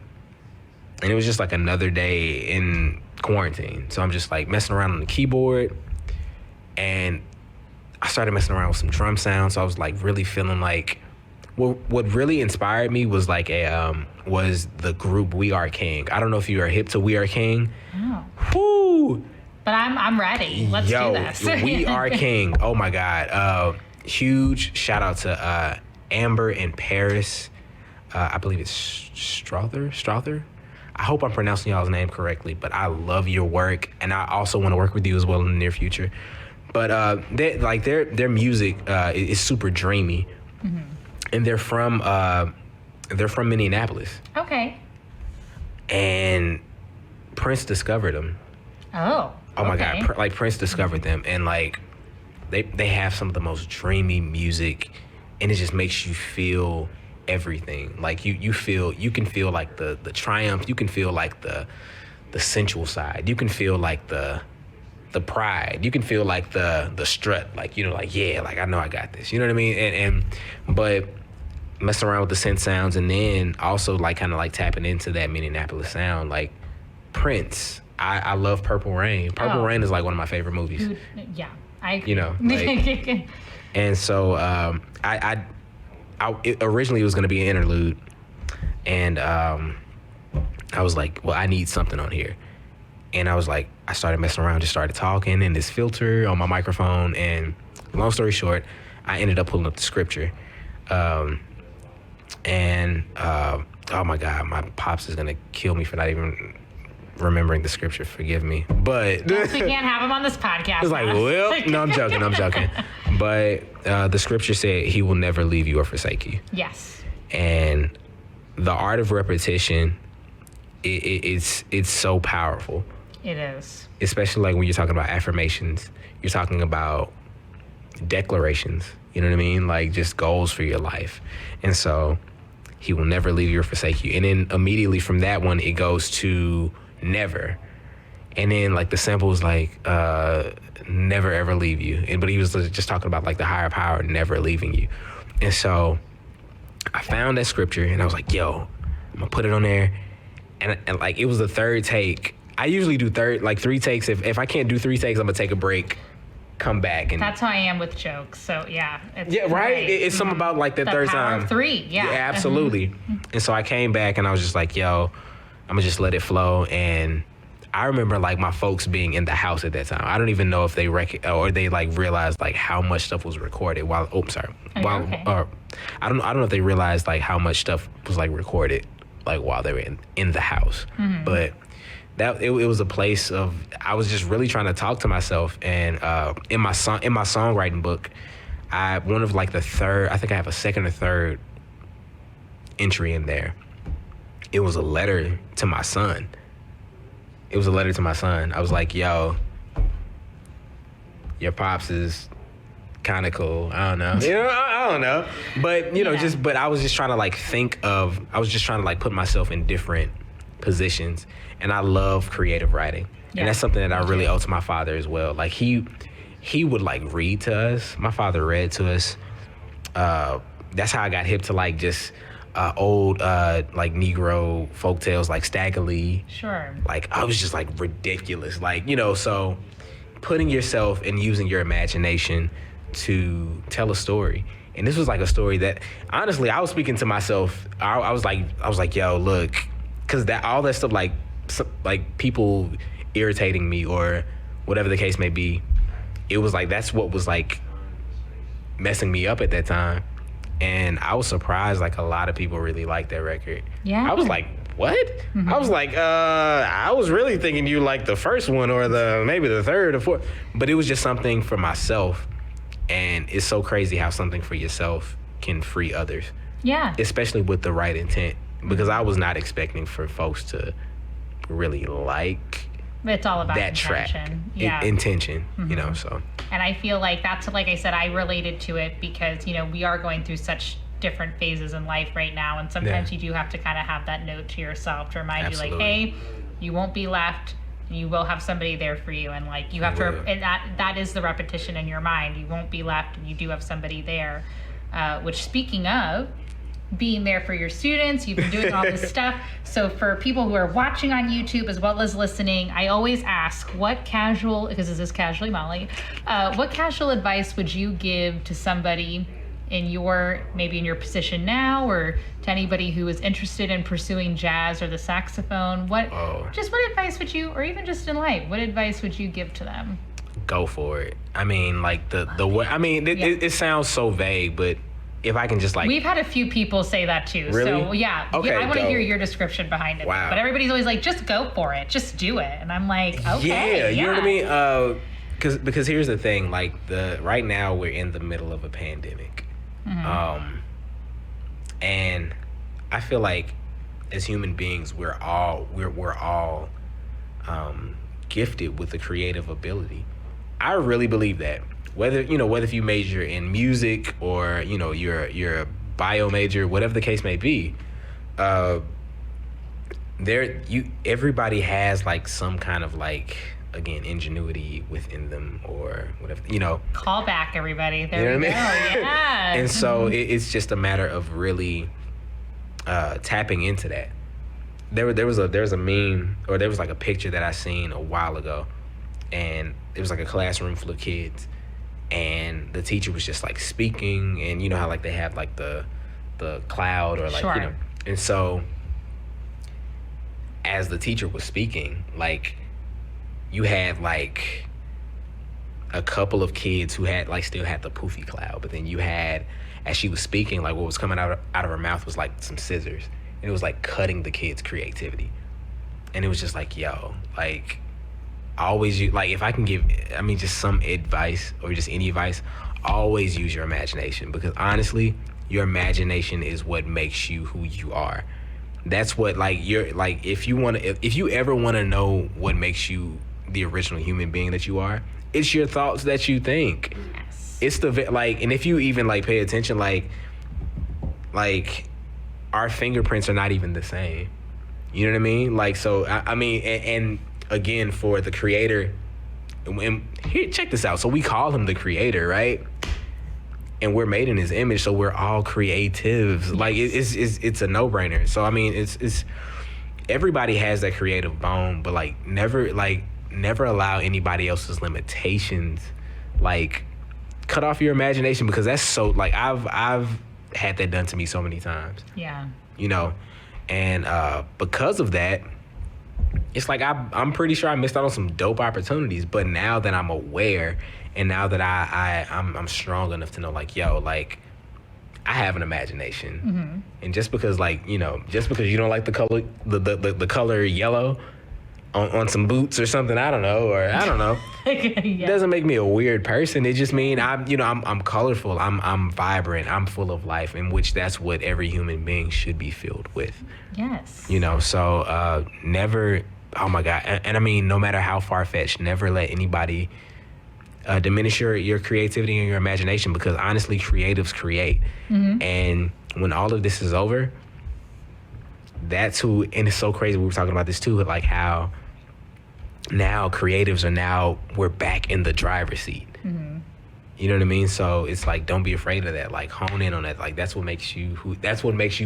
and it was just like another day in quarantine. So I'm just like messing around on the keyboard, and I started messing around with some drum sounds. So I was like really feeling like what really inspired me was like was the group We Are King. I don't know if you are hip to We Are King. Oh. Woo! But I'm ready. Let's do this. We Are King. Oh my God. Huge shout out to Amber and Paris. I believe it's Strother. I hope I'm pronouncing y'all's name correctly, but I love your work, and I also want to work with you as well in the near future. But their music is super dreamy, and they're from Minneapolis. Okay. And Prince discovered them. Oh my God! Like Prince discovered them, and like they have some of the most dreamy music, and it just makes you feel everything. Like you can feel like the triumph. You can feel like the sensual side. You can feel like the pride. You can feel like the strut. Like, like, yeah, like I know I got this. You know what I mean? But messing around with the synth sounds, and then also like kind of like tapping into that Minneapolis sound. Like Prince. I love Purple Rain. Purple Rain is like one of my favorite movies. Yeah. Like, and so originally it was going to be an interlude, and I was like, well, I need something on here. And I was like, I started messing around, just started talking in this filter on my microphone, and long story short, I ended up pulling up the scripture. Oh my God, my pops is going to kill me for not even remembering the scripture. Forgive me. But yes, we can't have him on this podcast. It's like, well, no, I'm joking. But the scripture said he will never leave you or forsake you. Yes. And the art of repetition, it's so powerful. It is. Especially like when you're talking about affirmations, you're talking about declarations, you know what I mean? Like just goals for your life. And so he will never leave you or forsake you. And then immediately from that one, it goes to never. And then like the sample is like, never ever leave you. But he was just talking about like the higher power never leaving you. And so I found that scripture, and I was like, yo, I'm gonna put it on there. and like it was the third take. I usually do three takes. If I can't do 3 takes, I'm gonna take a break, come back, and that's how I am with jokes. So yeah, right. Right. It's something about like the third power time. Of 3, yeah, absolutely. And so I came back and I was just like, yo, I'm gonna just let it flow. And I remember like my folks being in the house at that time. I don't even know if they like realized like how much stuff was recorded while. Oh, sorry. I don't know if they realized like how much stuff was like recorded like while they were in the house. But that it was a place of I was just really trying to talk to myself. And in my songwriting book, one of like the third, I think I have a second or third entry in there. It was a letter to my son. I was like, yo, your pops is kind of cool. I don't know. I don't know. But, but I was just trying to like put myself in different positions. And I love creative writing. Yeah. And that's something that I really owe to my father as well. Like he would like read to us. My father read to us. That's how I got hip to like just old like Negro folktales like Stagger Lee. Sure. Like I was just like ridiculous. Like, so putting yourself and using your imagination to tell a story. And this was like a story that honestly I was speaking to myself. I was like, yo, look, because all that stuff like people irritating me or whatever the case may be, it was like that's what was like messing me up at that time. And I was surprised like a lot of people really liked that record. Yeah. I was like, what? I was like, I was really thinking you liked the first one or maybe the third or fourth. But it was just something for myself. And it's so crazy how something for yourself can free others. Yeah. Especially with the right intent. Because I was not expecting for folks to really like it's all about that intention. Track. Intention, so. And I feel like that's, like I said, I related to it because, we are going through such different phases in life right now. And sometimes you do have to kind of have that note to yourself to remind you, like, hey, you won't be left. You will have somebody there for you. And, like, you have to, and that is the repetition in your mind. You won't be left, and you do have somebody there. Which, speaking of, being there for your students, you've been doing all this stuff. So for people who are watching on YouTube as well as listening, I always ask because this is Casually Molly, what casual advice would you give to somebody maybe in your position now, or to anybody who is interested in pursuing jazz or the saxophone? What advice would you, or even just in life, what advice would you give to them? Go for it. I mean, like it sounds so vague, but if I can just like... We've had a few people say that too. Really? So yeah. Okay, I want to hear your description behind it. Wow. But everybody's always like, just go for it. Just do it. And I'm like, okay. Yeah, you know what I mean? Because here's the thing. Like right now we're in the middle of a pandemic. And I feel like as human beings, we're all gifted with a creative ability. I really believe that. Whether if you major in music or you're a bio major, whatever the case may be, everybody has like some kind of like, again, ingenuity within them or whatever, Call back, everybody. There we go. Yeah. And so it's just a matter of really tapping into that. There was a meme, or there was like a picture that I seen a while ago, and it was like a classroom full of kids. And the teacher was just like speaking, and you know how like they have like the cloud or like, sure. And so as the teacher was speaking, like you had like a couple of kids who had like still had the poofy cloud, but then you had, as she was speaking, like what was coming out of her mouth was like some scissors, and it was like cutting the kids' creativity. And it was just like, yo, like always use, like if I can give, just some advice or just any advice, always use your imagination, because honestly, your imagination is what makes you who you are. That's what if you ever want to know what makes you the original human being that you are, it's your thoughts that you think. Yes. It's and if you even like pay attention, like our fingerprints are not even the same. You know what I mean? Like, so and again, for the creator, and here, check this out. So we call him the creator, right? And we're made in his image, so we're all creatives. Yes. Like it's a no-brainer. So it's everybody has that creative bone, but like never allow anybody else's limitations like cut off your imagination, because that's so like I've had that done to me so many times. Yeah. You know, and because of that, it's like I'm pretty sure I missed out on some dope opportunities. But now that I'm aware, and now that I'm strong enough to know, like, yo, like, I have an imagination. Mm-hmm. And just because, like, you know, just because you don't like the color the color yellow on some boots or something, I don't know, Yeah. doesn't make me a weird person. It just means I'm colorful, I'm vibrant, I'm full of life, in which that's what every human being should be filled with. Yes. You know, so never, oh my God, and I mean, no matter how far-fetched, never let anybody diminish your creativity and your imagination, because honestly, creatives create. Mm-hmm. And when all of this is over, that's who, and it's so crazy, we were talking about this too, like how now we're back in the driver's seat. Mm-hmm. You know what I mean? So it's like, don't be afraid of that. Like, hone in on that. Like, that's what makes you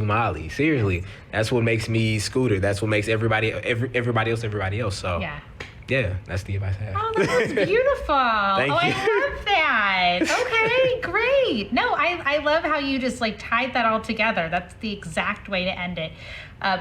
Molly. Seriously, that's what makes me Scooter. That's what makes everybody else. So yeah, that's the advice I have. Oh, that was beautiful. Thank you. I love that. Okay, great. No, I love how you just like tied that all together. That's the exact way to end it.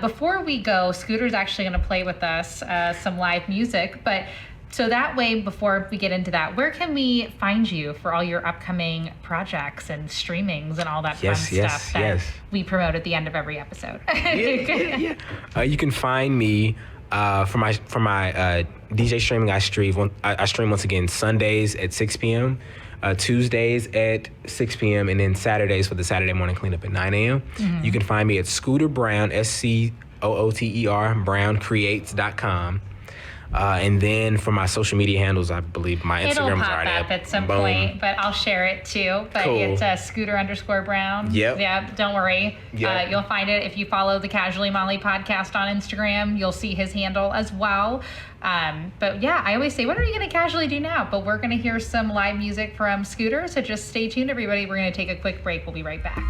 Before we go, Scooter's actually going to play with us some live music, but so that way, before we get into that, where can we find you for all your upcoming projects and streamings and all that fun stuff that we promote at the end of every episode? Yeah. You can find me for my DJ streaming. I stream once again Sundays at 6 p.m., Tuesdays at 6 p.m., and then Saturdays for the Saturday morning cleanup at 9 a.m. Mm-hmm. You can find me at Scooter Brown, SCOOTER, BrownCreates.com. And then for my social media handles, I believe my Instagram is already up at some point, but I'll share it too. But cool. It's Scooter_Brown. Yep. Yeah, don't worry. Yep. You'll find it if you follow the Casually Molly podcast on Instagram. You'll see his handle as well. But yeah, I always say, what are you going to casually do now? But we're going to hear some live music from Scooter. So just stay tuned, everybody. We're going to take a quick break. We'll be right back.